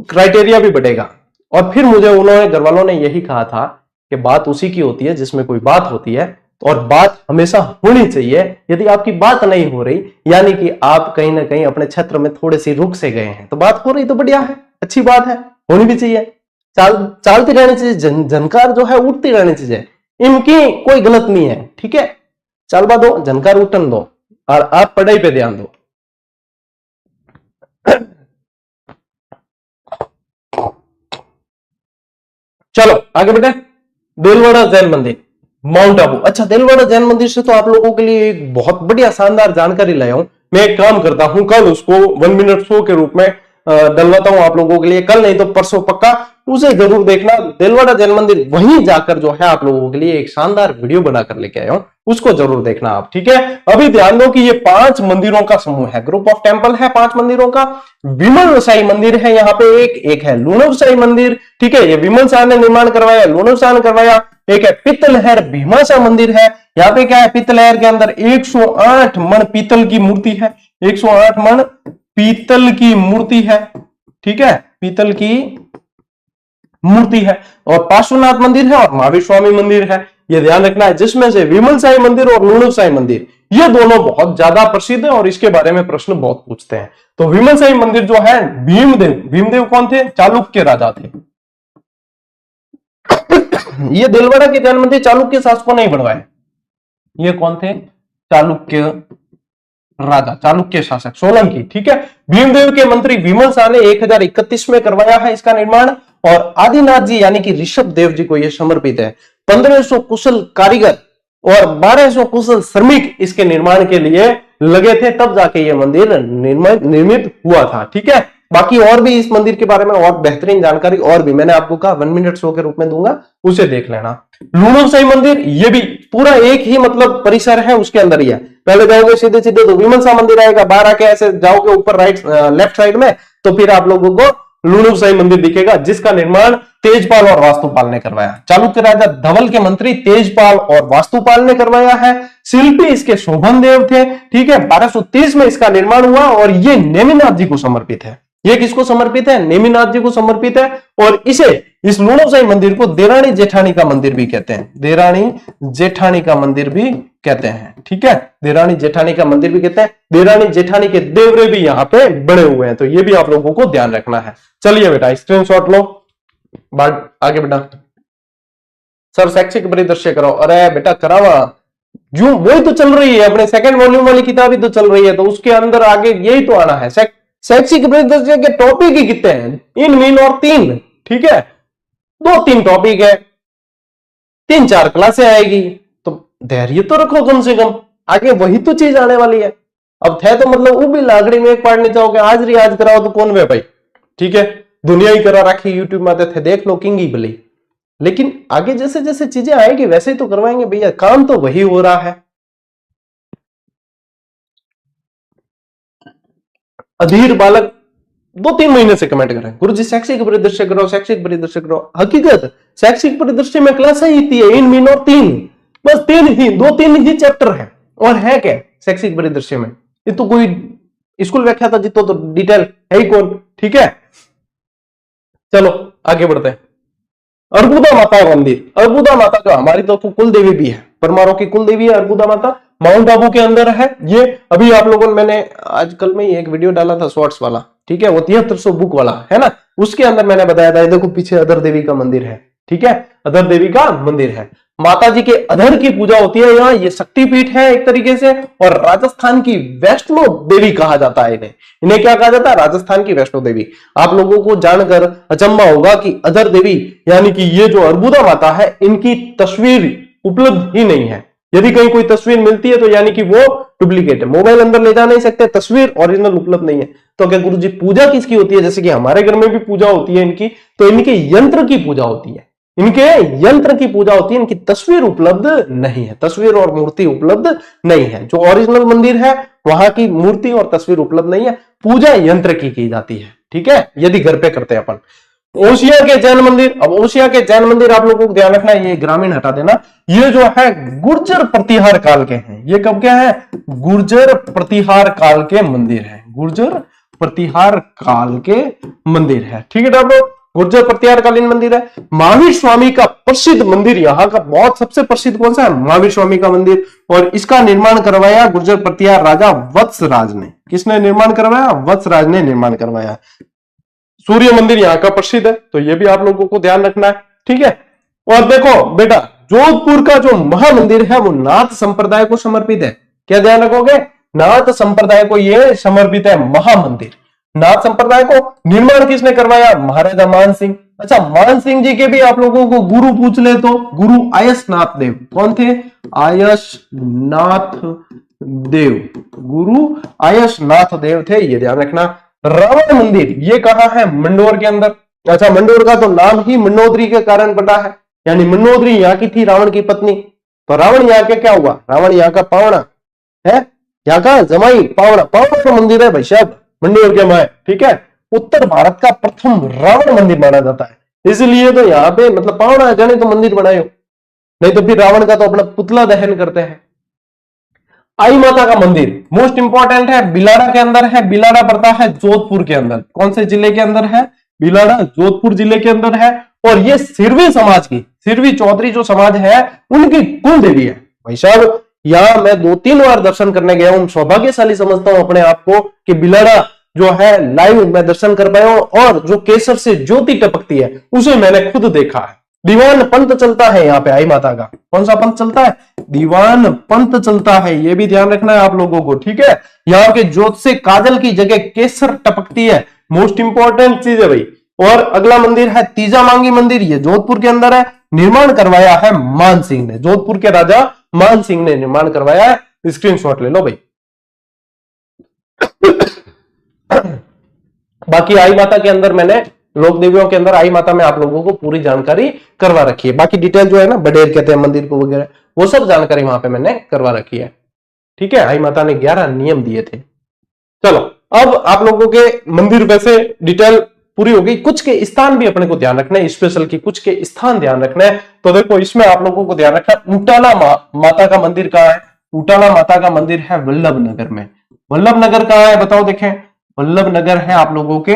क्राइटेरिया भी बढ़ेगा। और फिर मुझे उन्होंने, घर वालों ने यही कहा था कि बात उसी की होती है जिसमें कोई बात होती है और बात हमेशा होनी चाहिए। यदि आपकी बात नहीं हो रही यानी कि आप कहीं ना कहीं अपने क्षेत्र में थोड़े से रुक से गए हैं, तो बात हो रही तो बढ़िया है, अच्छी बात है, होनी भी चाहिए, चालती रहनी चाहिए, झनकार जो है उठती रहनी चाहिए, इनकी कोई गलत नहीं है, ठीक है। चालबा दो, झनकार उठन दो और आप पढ़ाई पे ध्यान दो। चलो आगे बेटे, देलवाड़ा जैन मंदिर, माउंट आबू। अच्छा, देलवाड़ा जैन मंदिर से तो आप लोगों के लिए एक बहुत बढ़िया शानदार जानकारी लाया हूं। मैं एक काम करता हूं, कल उसको 1 मिनट शो के रूप में डलवाता हूं आप लोगों के लिए, कल नहीं तो परसों पक्का, उसे जरूर देखना। देलवाड़ा जैन मंदिर वहीं जाकर जो है आप लोगों के लिए एक शानदार वीडियो बनाकर लेके आया हूं, उसको जरूर देखना आप, ठीक है। अभी ध्यान दो कि ये 5 मंदिरों का समूह है, ग्रुप ऑफ टेम्पल है 5 मंदिरों का। विमल साई मंदिर है यहाँ पे, एक है लूणव साई मंदिर, ठीक है, ये विमल शाह ने निर्माण करवाया, लूणव शाह ने करवाया। एक है पित्तलहर भीमाशा मंदिर है, यहाँ पे क्या है, पित्तलहर के अंदर 108 मन पीतल की मूर्ति है, 108 मन पीतल की मूर्ति है, ठीक है, पीतल की मूर्ति है। और पार्श्वनाथ मंदिर है और महावीर स्वामी मंदिर है, ये ध्यान रखना है। जिसमें से विमल साई मंदिर और लूणव साई मंदिर ये दोनों बहुत ज्यादा प्रसिद्ध है और इसके बारे में प्रश्न बहुत पूछते हैं। तो विमल साई मंदिर जो है, भीमदेव कौन थे, चालुक्य राजा थे। ये देलवाड़ा के जैन मंदिर चालुक्य शासकों ने बनवाए। ये कौन थे, चालुक्य राजा, चालुक्य शासक सोलंकी, ठीक है। भीमदेव के मंत्री विमल शाह ने 1031 में करवाया है इसका निर्माण। और आदिनाथ जी यानी कि ऋषभ देव जी को यह समर्पित है। 1500 कुशल कारीगर और 1200 कुशल श्रमिक इसके निर्माण के लिए लगे थे, तब जाके यह मंदिर निर्मित हुआ था, ठीक है। बाकी और भी इस मंदिर के बारे में और बेहतरीन जानकारी और भी मैंने आपको कहा 1 मिनट शो के रूप में दूंगा, उसे देख लेना। लूणव साई मंदिर ये भी पूरा एक ही मतलब परिसर है, उसके अंदर ही है। पहले जाओगे सीधे सीधे तो विमल शाह मंदिर आएगा, बाहर आके ऐसे जाओगे ऊपर राइट लेफ्ट साइड में तो फिर आप लोगों को लूणव साई मंदिर दिखेगा, जिसका निर्माण तेजपाल और वास्तुपाल ने करवाया। चालुक्य राजा धवल के मंत्री तेजपाल और वास्तुपाल ने करवाया है। शिल्पी इसके शोभन देव थे, ठीक है। 1230 में इसका निर्माण हुआ और ये नेमिनाथ जी को समर्पित है। ये किसको समर्पित है, नेमिनाथ जी को समर्पित है। और इसे, इस लूणव साई मंदिर को देरानी जेठानी का मंदिर भी कहते हैं, देरानी जेठानी का मंदिर भी कहते हैं, ठीक है। देरानी जेठानी का मंदिर भी कहते हैं। देरानी जेठानी के देवरे भी यहाँ पे बने हुए हैं, तो ये भी आप लोगों को ध्यान रखना है। चलिए बेटा स्क्रीनशॉट लो, बात आगे बेटा। सर शैक्षिक परिदृश्य कराओ, अरे बेटा करावा, जो वही तो चल रही है, अपने सेकंड वॉल्यूम वाली किताब ही तो चल रही है, तो उसके अंदर आगे यही तो आना है। शैक्षिक परिदृश्य के टॉपिक ही कितने हैं, इन मीन और 3, ठीक है, 2-3 टॉपिक है, 3-4 क्लासें आएगी, तो धैर्य तो रखो कम से कम, आगे वही तो चीज आने वाली है। अब थे तो मतलब वो भी लागड़ी में एक पढ़ने चाहोगे, आज कराओ तो कौन वे भाई, ठीक है, दुनिया ही करा रखी, यूट्यूब में आते थे देख लो किंग ही भली। लेकिन आगे जैसे जैसे चीजें आएगी वैसे ही तो करवाएंगे भैया, काम तो वही हो रहा है। अधीर बालक 2-3 महीने से कमेंट करें, गुरुजी शैक्षिक परिदृश्य करो, शैक्षिक परिदृश्य करो। हकीकत शैक्षिक परिदृश्य में क्लास ही इतनी है, इन मीन और 3, बस 3 ही, 2-3 ही चैप्टर है। और है क्या शैक्षिक परिदृश्य में, ये तो कोई स्कूल व्याख्याता जितो तो डिटेल है ही कौन, ठीक है। चलो आगे बढ़ते हैं। अर्बुदा माता मंदिर, अर्बुदा माता जो हमारी तो कुल देवी भी है, परमारों की कुल देवी है अर्बुदा माता, माउंट आबू के अंदर है। ये अभी आप लोगों ने, मैंने आज कल में ही एक वीडियो डाला था शॉर्ट्स वाला, ठीक है, वो 7300 बुक वाला है ना, उसके अंदर मैंने बताया था, देखो पीछे अधर देवी का मंदिर है, ठीक है, अधर देवी का मंदिर है। माता जी के अधर की पूजा होती है यहाँ, ये शक्तिपीठ है एक तरीके से, और राजस्थान की वैष्णो देवी कहा जाता है इन्हें क्या कहा जाता है, राजस्थान की वैष्णो देवी। आप लोगों को जानकर अचंभा होगा कि अधर देवी यानी कि ये जो अर्बुदा माता है, इनकी तस्वीर उपलब्ध ही नहीं है, यदि कहीं कोई तस्वीर मिलती है तो यानी कि वो डुप्लीकेट है। मोबाइल अंदर ले जा नहीं सकते, तस्वीर ओरिजिनल उपलब्ध नहीं है। तो क्या गुरुजी पूजा किसकी होती है? जैसे कि हमारे घर में भी पूजा होती है इनकी, तो इनके यंत्र की पूजा होती है, इनके यंत्र की पूजा होती है, इनकी तस्वीर उपलब्ध नहीं है, तस्वीर और मूर्ति उपलब्ध नहीं है। जो ओरिजिनल मंदिर है वहां की मूर्ति और तस्वीर उपलब्ध नहीं है, पूजा यंत्र की जाती है। ठीक है, यदि घर पे करते हैं अपन। ओसिया के जैन मंदिर, अब ओसिया के जैन मंदिर आप लोगों को ध्यान रखना है, ये ग्रामीण हटा देना, ये जो है गुर्जर प्रतिहार काल के हैं। ये कब क्या है? गुर्जर प्रतिहार काल के मंदिर है, गुर्जर प्रतिहार काल के मंदिर है। ठीक है आप लोग, गुर्जर प्रतिहार कालीन मंदिर है। महावीर स्वामी का प्रसिद्ध मंदिर, यहाँ का बहुत सबसे प्रसिद्ध कौन सा है? महावीर स्वामी का मंदिर। और इसका निर्माण करवाया गुर्जर प्रतिहार राजा वत्सराज ने। किसने निर्माण करवाया? वत्सराज ने निर्माण करवाया। सूर्य मंदिर यहाँ का प्रसिद्ध है, तो ये भी आप लोगों को ध्यान रखना है। ठीक है, और देखो बेटा, जोधपुर का जो महामंदिर है वो नाथ संप्रदाय को समर्पित है। क्या ध्यान रखोगे? नाथ संप्रदाय को ये समर्पित है महामंदिर। नाथ संप्रदाय को निर्माण किसने करवाया? महाराजा मान सिंह। अच्छा, मान सिंह जी के भी आप लोगों को गुरु पूछ ले तो गुरु आयसनाथ देव। कौन थे? आयसनाथ देव, गुरु आयसनाथ देव थे, ये ध्यान रखना। रावण मंदिर ये कहां है? मंडोर के अंदर। अच्छा, मंडोर का तो नाम ही मंडोदरी के कारण पड़ा है, यानी मंडोदरी यहाँ की थी रावण की पत्नी। तो रावण यहाँ के क्या हुआ? रावण यहाँ का पावना है, यहाँ का जमाई पावना। पावना का मंदिर है भाई साहब मंडोर के माए। ठीक है, उत्तर भारत का प्रथम रावण मंदिर माना जाता है, इसलिए तो यहाँ पे मतलब पावना जाने तो मंदिर बनाए, नहीं तो फिर रावण का तो अपना पुतला दहन करते हैं। आई माता का मंदिर मोस्ट इंपॉर्टेंट है, बिलाड़ा के अंदर है। बिलाड़ा पड़ता है जोधपुर के अंदर। कौन से जिले के अंदर है? बिलाड़ा जोधपुर जिले के अंदर है। और ये सिरवी समाज की, सिरवी चौधरी जो समाज है उनकी कुल देवी है भाई साहब। यहां मैं 2-3 बार दर्शन करने गया हूं, सौभाग्यशाली समझता हूं अपने आप को कि बिलाड़ा जो है लाइव मैं दर्शन कर पाया हूं, और जो केसर से ज्योति टपकती है उसे मैंने खुद देखा है। दीवान पंथ चलता है यहाँ पे आई माता का। कौन सा पंथ चलता है? दीवान पंथ चलता है, ये भी ध्यान रखना है आप लोगों को। ठीक है, यहाँ के ज्योत से काजल की जगह केसर टपकती है, मोस्ट इंपॉर्टेंट चीज है भाई। और अगला मंदिर है तीजा मांगी मंदिर, ये जोधपुर के अंदर है। निर्माण करवाया है मान सिंह ने, जोधपुर के राजा मान सिंह ने निर्माण करवाया है। स्क्रीनशॉट ले लो भाई। बाकी आई माता के अंदर मैंने, लोक देवियों के अंदर आई माता में आप लोगों को पूरी जानकारी करवा रखी है। बाकी डिटेल जो है ना, बडेर कहते हैं मंदिर को वगैरह, वो सब जानकारी वहां पे मैंने करवा रखी है। ठीक है, आई माता ने 11 नियम दिए थे। चलो, अब आप लोगों के मंदिर वैसे डिटेल पूरी हो गई। कुछ के स्थान भी अपने को ध्यान रखना है, स्पेशल की कुछ के स्थान ध्यान रखना है। तो देखो, इसमें आप लोगों को ध्यान रखना है, उटाला माता का मंदिर कहां है? उटाला माता का मंदिर है वल्लभ नगर में। वल्लभ नगर कहां है बताओ देखें? वल्लभ नगर है आप लोगों के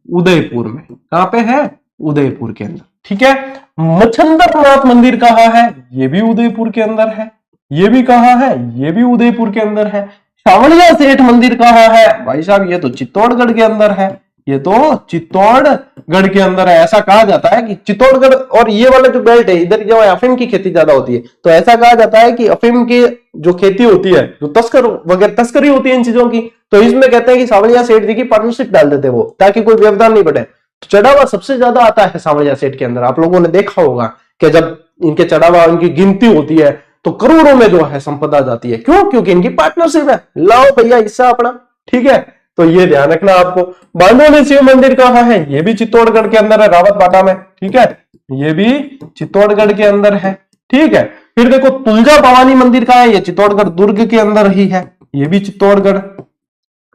उदयपुर में। कहां पे है? उदयपुर के अंदर। ठीक है, मच्छंदरनाथ मंदिर कहां है? ये भी उदयपुर के अंदर है। ये भी कहां है? ये भी उदयपुर के अंदर है। सावलिया सेठ मंदिर कहां है? भाई साहब ये तो चित्तौड़गढ़ के अंदर है, ये तो चित्तौड़गढ़ के अंदर है। ऐसा कहा जाता है कि चित्तौड़गढ़ और ये वाला जो बेल्ट है, इधर जो अफीम की खेती ज्यादा होती है, तो ऐसा कहा जाता है कि अफीम की जो खेती होती है, जो तस्कर वगैरह तस्करी होती है इन चीजों की, तो इसमें कहते हैं कि सावलिया सेठ जी की पार्टनरशिप डाल देते वो, ताकि कोई व्यवधान नहीं बढ़े। तो चढ़ावा सबसे ज्यादा आता है सावलिया सेठ के अंदर। आप लोगों ने देखा होगा कि जब इनके चढ़ावा, इनकी गिनती होती है तो करोड़ों में जो है संपदा जाती है। क्यों? क्योंकि इनकी पार्टनरशिप है। लाओ भैया हिस्सा अपना। ठीक है, तो ये ध्यान रखना आपको। बांडोली शिव मंदिर कहां है? ये भी चित्तौड़गढ़ के अंदर है, रावत बाटा में। ठीक है, ये भी चित्तौड़गढ़ के अंदर है। ठीक है, फिर देखो तुलजा भवानी मंदिर कहां है? ये चित्तौड़गढ़ दुर्ग के अंदर ही है, ये भी चित्तौड़गढ़।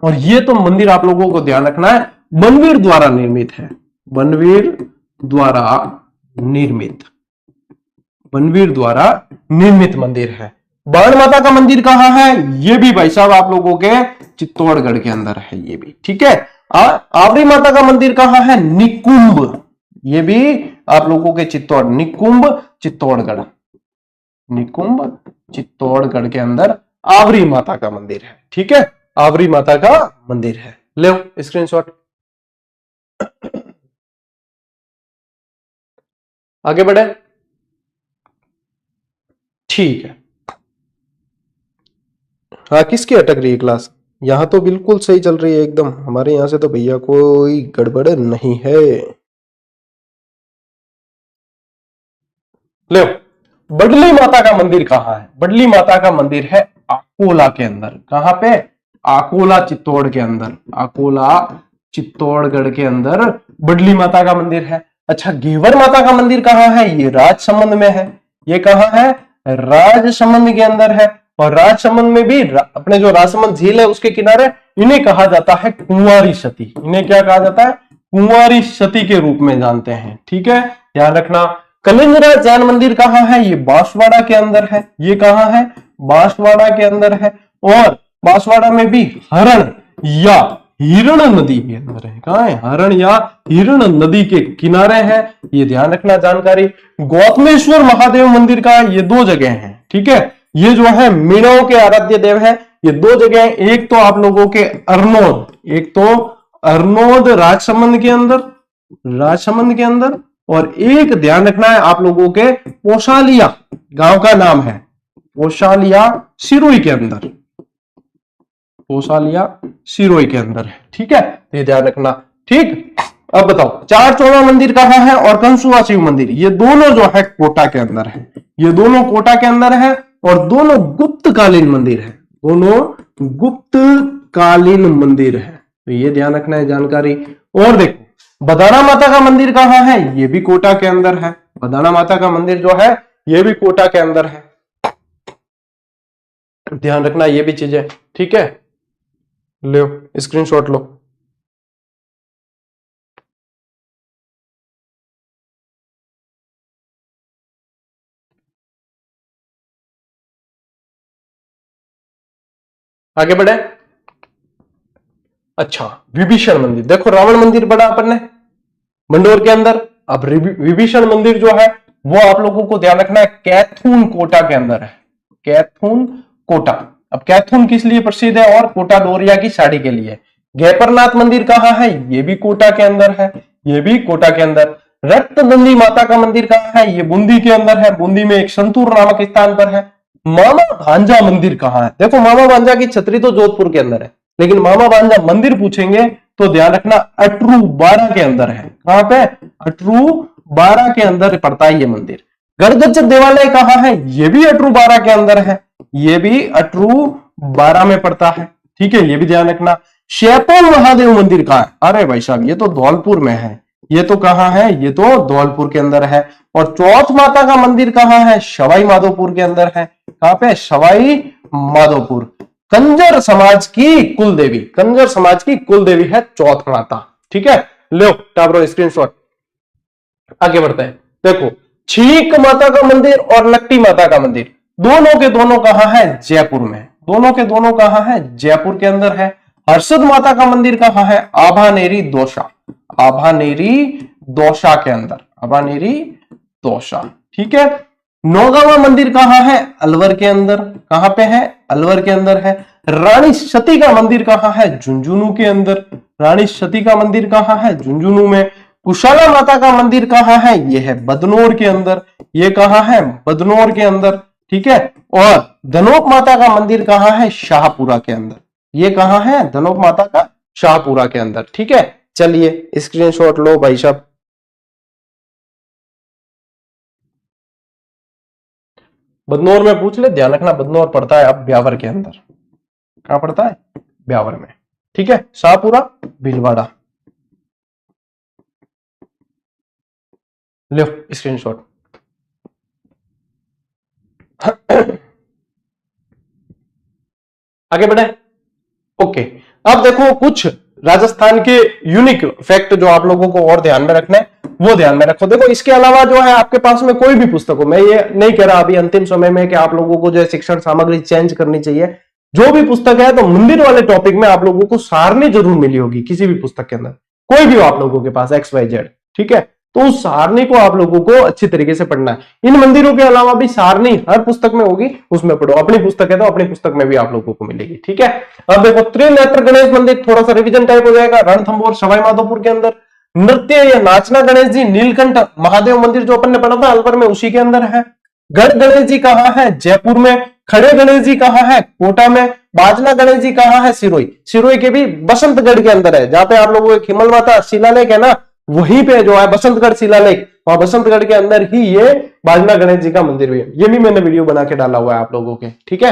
और ये तो मंदिर आप लोगों को ध्यान रखना है, बनवीर द्वारा निर्मित है। बनवीर द्वारा निर्मित, बनवीर द्वारा निर्मित मंदिर है। बाण माता का मंदिर कहां है? ये भी भाई साहब आप लोगों के चित्तौड़गढ़ के अंदर है, ये भी। ठीक है, आवरी माता का मंदिर कहां है? निकुंभ, ये भी आप लोगों के निकुंभ चित्तौड़गढ़, निकुंभ चित्तौड़गढ़ के अंदर आवरी माता का मंदिर है। ठीक है, आवरी माता का मंदिर है। ले स्क्रीनशॉट। आगे बढ़े। ठीक है, हाँ किसकी अटक रही है क्लास? यहां तो बिल्कुल सही चल रही है एकदम, हमारे यहां से तो भैया कोई गड़बड़ नहीं है। ले बडली माता का मंदिर कहाँ है? बडली माता का मंदिर है अकोला के अंदर। कहां पे? अकोला चित्तौड़ के अंदर। अकोला चित्तौड़गढ़ के अंदर बडली माता का मंदिर है। अच्छा, घेवर माता का मंदिर कहाँ है? ये राजसमंद में है। ये कहाँ है? राजसमंद के अंदर है। और राजसमंद में भी अपने जो राजसमंद झील है उसके किनारे इन्हें कहा जाता है कुंवारी सती। इन्हें क्या कहा जाता है? कुंवारी सती के रूप में जानते हैं। ठीक है, ध्यान रखना। कलिंगराज जैन मंदिर कहाँ है? ये बांसवाड़ा के अंदर है। ये कहाँ है? बांसवाड़ा के अंदर है। और बांसवाड़ा में भी हरण या हिरण नदी के अंदर है। कहाँ है? हरण या हिरण नदी के किनारे है। ये ध्यान रखना जानकारी। गौतमेश्वर महादेव मंदिर का ये दो जगह है। ठीक है, ये जो है मीणों के आराध्य देव है। ये दो जगह, एक तो आप लोगों के अरनोद, एक तो अरनोद राजसमंद के अंदर, राजसमंद के अंदर, और एक ध्यान रखना है आप लोगों के पोशालिया गांव का नाम है, पोशालिया सिरोही के अंदर, पोशालिया सिरोही के अंदर है। ठीक है, ये ध्यान रखना। ठीक, अब बताओ चार चौवा मंदिर कहाँ है और कंसुआ शिव मंदिर? ये दोनों जो है कोटा के अंदर है। ये दोनों कोटा के अंदर है और दोनों गुप्तकालीन मंदिर है। दोनों गुप्तकालीन मंदिर है, तो ये ध्यान रखना है जानकारी। और देखो बदाना माता का मंदिर कहाँ है? ये भी कोटा के अंदर है। बदाना माता का मंदिर जो है ये भी कोटा के अंदर है। ध्यान रखना ये भी चीजें। ठीक है, लो स्क्रीनशॉट लो। आगे बढ़े। अच्छा, विभीषण मंदिर देखो, रावण मंदिर बड़ा अपन ने मंडोर के अंदर। अब विभीषण मंदिर जो है वो आप लोगों को ध्यान रखना है कैथून कोटा के अंदर है। कैथून कोटा। अब कैथून किस लिए प्रसिद्ध है? और कोटा डोरिया की साड़ी के लिए। गैपरनाथ मंदिर कहाँ है? ये भी कोटा के अंदर है। ये भी कोटा के अंदर। रक्तदंडी माता का मंदिर कहाँ है? ये बूंदी के अंदर है। बूंदी में एक संतूर नामक स्थान पर है। मामा भांजा मंदिर कहाँ है? देखो मामा भांजा की छतरी तो जोधपुर के अंदर है, लेकिन मामा भांजा मंदिर पूछेंगे तो ध्यान रखना अटरू 12 के अंदर है। कहां पे? अटरू 12 के अंदर पड़ता है ये मंदिर। गढ़गच्चर देवालय कहाँ है? ये भी अटरू 12 के अंदर है। ये भी अटरू 12 में पड़ता है। ठीक है, ये भी ध्यान रखना। शैपोल महादेव मंदिर कहाँ है? अरे भाई साहब ये तो धौलपुर में है। ये तो कहाँ है? ये तो धौलपुर के अंदर है। और चौथ माता का मंदिर कहाँ है? सवाई माधोपुर के अंदर है। कहां पे? सवाई माधोपुर। कंजर समाज की कुल देवी, कंजर समाज की कुल देवी है चौथ माता। ठीक है, लो टाबरो स्क्रीनशॉट। आगे बढ़ते हैं। देखो छीक माता का मंदिर और लट्टी माता का मंदिर दोनों के दोनों कहां है? जयपुर में। दोनों के दोनों कहां है? जयपुर के अंदर है। हर्षद माता का मंदिर कहां है? आभानेरी दौसा। आभानेरी दौसा के अंदर। आभानेरी दौसा। ठीक है, नौगावा मंदिर कहां है? अलवर के अंदर। कहां पे है? अलवर के अंदर है। रानी सती का मंदिर कहां है? झुंझुनू के अंदर। रानी सती का मंदिर कहां है? झुंझुनू में। कुशाला माता का मंदिर कहां है? यह है बदनौर के अंदर। ये कहां है? बदनौर के अंदर। ठीक है, और धनोप माता का मंदिर कहां है? शाहपुरा के अंदर। ये कहां है? धनोप माता का शाहपुरा के अंदर। ठीक है, चलिए स्क्रीनशॉट लो भाई साहब। बदनौर में पूछ ले, ध्यान रखना बदनौर पड़ता है अब ब्यावर के अंदर। कहां पड़ता है? ब्यावर में। ठीक है, शाहपुरा भीलवाड़ा। लो स्क्रीनशॉट। आगे बढ़े। ओके, अब देखो कुछ राजस्थान के यूनिक फैक्ट जो आप लोगों को और ध्यान में रखना है वो ध्यान में रखो। देखो इसके अलावा जो है आपके पास में कोई भी पुस्तक हो, मैं ये नहीं कह रहा अभी अंतिम समय में कि आप लोगों को जो है शिक्षण सामग्री चेंज करनी चाहिए। जो भी पुस्तक है तो मंदिर वाले टॉपिक में आप लोगों को सारणी जरूर मिली होगी किसी भी पुस्तक के अंदर, कोई भी हो आप लोगों के पास XYZ। ठीक है, तो उस सारणी को आप लोगों को अच्छी तरीके से पढ़ना है। इन मंदिरों के अलावा भी सारणी हर पुस्तक में होगी, उसमें पढ़ो। अपनी पुस्तक है तो अपनी पुस्तक में भी आप लोगों को मिलेगी। ठीक है, अब देखो त्रिनेत्र गणेश मंदिर थोड़ा सा रिवीजन टाइप हो जाएगा। रणथंभौर सवाई माधोपुर के अंदर। नृत्य या नाचना गणेश जी नीलकंठ महादेव मंदिर जो अपन ने पढ़ा था अलवर में, उसी के अंदर है। गढ़ गणेश जी कहाँ है? जयपुर में। खड़े गणेश जी कहाँ है? कोटा में। बाजना गणेश जी कहाँ है? सिरोही। सिरोही के भी बसंतगढ़ के अंदर है, जहां पे आप लोगों को हिमल माता शिलालेख है ना, वहीं पे जो है बसंतगढ़ शिलालेख, और बसंतगढ़ के अंदर ही ये बाजना गणेश जी का मंदिर भी है, ये भी मैंने वीडियो बना के डाला हुआ है आप लोगों के, ठीक है।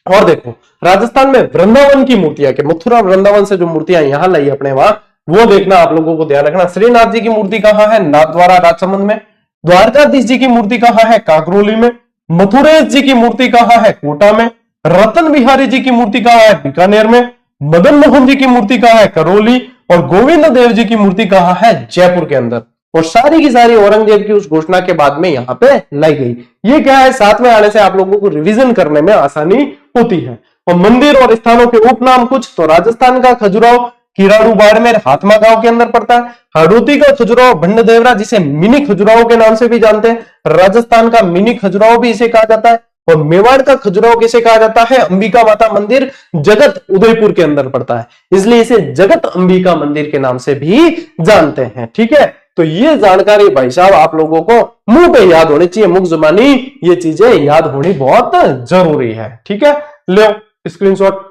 और देखो राजस्थान में वृंदावन की मूर्तियां के मथुरा वृंदावन से जो मूर्तियां यहां लाई अपने वहां, वो देखना आप लोगों को ध्यान रखना। श्रीनाथ जी की मूर्ति कहां है? नाथद्वारा राजसमंद में। द्वारकाधीश जी की मूर्ति कहां है? काकरोली में। मथुरेश जी की मूर्ति कहां है? कोटा में। रतन बिहारी जी की मूर्ति कहां है? बीकानेर में। मदन मोहन जी की मूर्ति कहां है? करौली। और गोविंद देव जी की मूर्ति कहां है? जयपुर के अंदर। और सारी की सारी औरंगजेब की उस घोषणा के बाद में यहां पे लाई गई। ये क्या है, साथ में आने से आप लोगों को रिवीजन करने में आसानी होती है। और मंदिर और स्थानों के उपनाम कुछ, तो राजस्थान का खजुराहो किराड़ू बाड़मेर हाथमा गांव के अंदर पड़ता है। हडोती का खजुराहो भंडदेवरा, जिसे मिनी खजुराहो के नाम से भी जानते हैं, राजस्थान का मिनी खजुराहो भी इसे कहा जाता है। और मेवाड़ का खजुराहो किसे कहा जाता है? अंबिका माता मंदिर जगत उदयपुर के अंदर पड़ता है, इसलिए इसे जगत अंबिका मंदिर के नाम से भी जानते हैं, ठीक है। तो ये जानकारी भाई साहब आप लोगों को मुंह पे याद होनी चाहिए, मुख जुबानी ये चीजें याद होनी बहुत जरूरी है, ठीक है। लो स्क्रीनशॉट,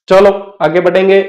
चलो आगे बढ़ेंगे।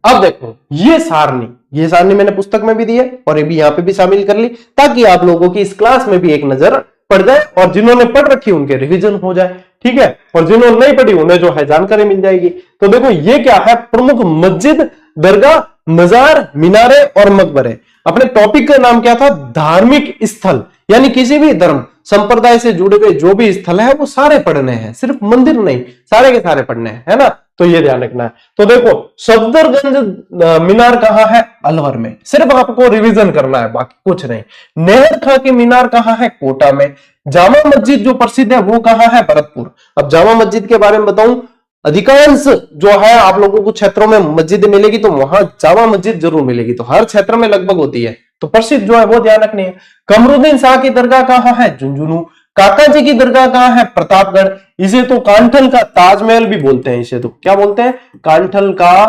अब देखो ये सारणी मैंने पुस्तक में भी दी है और ये भी यहां पे भी शामिल कर ली, ताकि आप लोगों की इस क्लास में भी एक नजर पड़ जाए और जिन्होंने पढ़ रखी उनके रिवीजन हो जाए, ठीक है। और जिन्होंने नहीं पढ़ी उन्हें जो है जानकारी मिल जाएगी। तो देखो ये क्या है, प्रमुख मस्जिद, दरगाह, मजार, मीनारे और मकबरे। अपने टॉपिक का नाम क्या था? धार्मिक स्थल, यानी किसी भी धर्म संप्रदाय से जुड़े हुए जो भी स्थल है वो सारे पढ़ने हैं, सिर्फ मंदिर नहीं, सारे के सारे पढ़ने हैं, है ना। तो ये ध्यान रखना है। तो देखो सफदरगंज मीनार कहां है? अलवर में, सिर्फ आपको रिवीजन करना है, बाकी कुछ नहीं। नहर खां की मीनार कहां है? कोटा में। जामा मस्जिद जो प्रसिद्ध है वो कहां है? भरतपुर। अब जामा मस्जिद के बारे में बताऊं, अधिकांश जो है आप लोगों को क्षेत्रों में मस्जिद मिलेगी तो वहां जामा मस्जिद जरूर मिलेगी, तो हर क्षेत्र में लगभग होती है, तो प्रसिद्ध जो है वो ध्यान रखनी है। कमरुद्दीन शाह की दरगाह कहां है? झुंझुनू। काका जी की दरगाह कहां है? प्रतापगढ़। इसे तो कांठल का ताजमहल भी बोलते हैं, इसे तो क्या बोलते हैं? कांठल का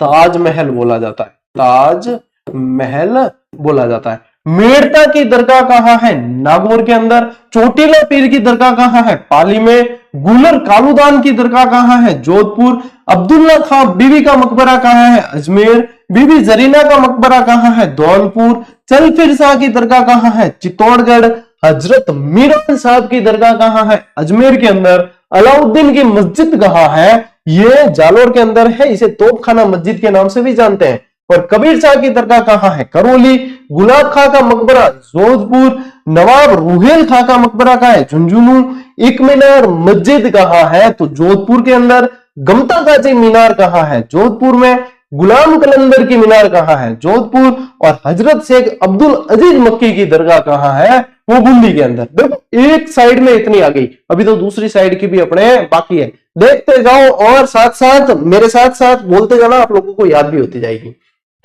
ताजमहल बोला जाता है, ताजमहल बोला जाता है। मेड़ता की दरगाह कहां है? नागौर के अंदर। चोटीला पीर की दरगाह कहां है? पाली में। गुलर कालूदान की दरगाह कहां है? जोधपुर। अब्दुल्ला खां बीवी का मकबरा कहां है? अजमेर। बीबी जरीना का मकबरा कहां है? धौलपुर। चलफिर शाह की दरगाह कहां है? चित्तौड़गढ़। हजरत मीरान साहब की दरगाह कहां है? अजमेर के अंदर। अलाउद्दीन की मस्जिद कहां है? ये जालोर के अंदर है, इसे तोपखाना मस्जिद के नाम से भी जानते हैं। और कबीर शाह की दरगाह कहां है? करौली। गुलाब खां का मकबरा जोधपुर। नवाब रुहेल खां का मकबरा कहां है? झुंझुनू। एक मीनार मस्जिद कहां है? तो जोधपुर के अंदर। गमता गाजी मीनार कहां है? जोधपुर में। गुलाम कलंदर की मीनार कहां है? जोधपुर। और हजरत शेख अब्दुल अजीज मक्की की दरगाह कहां है? वो बूंदी के अंदर। देखो एक साइड में इतनी आ गई, अभी तो दूसरी साइड की भी अपने बाकी है, देखते जाओ और साथ साथ मेरे साथ साथ बोलते जाना, आप लोगों को याद भी होती जाएगी।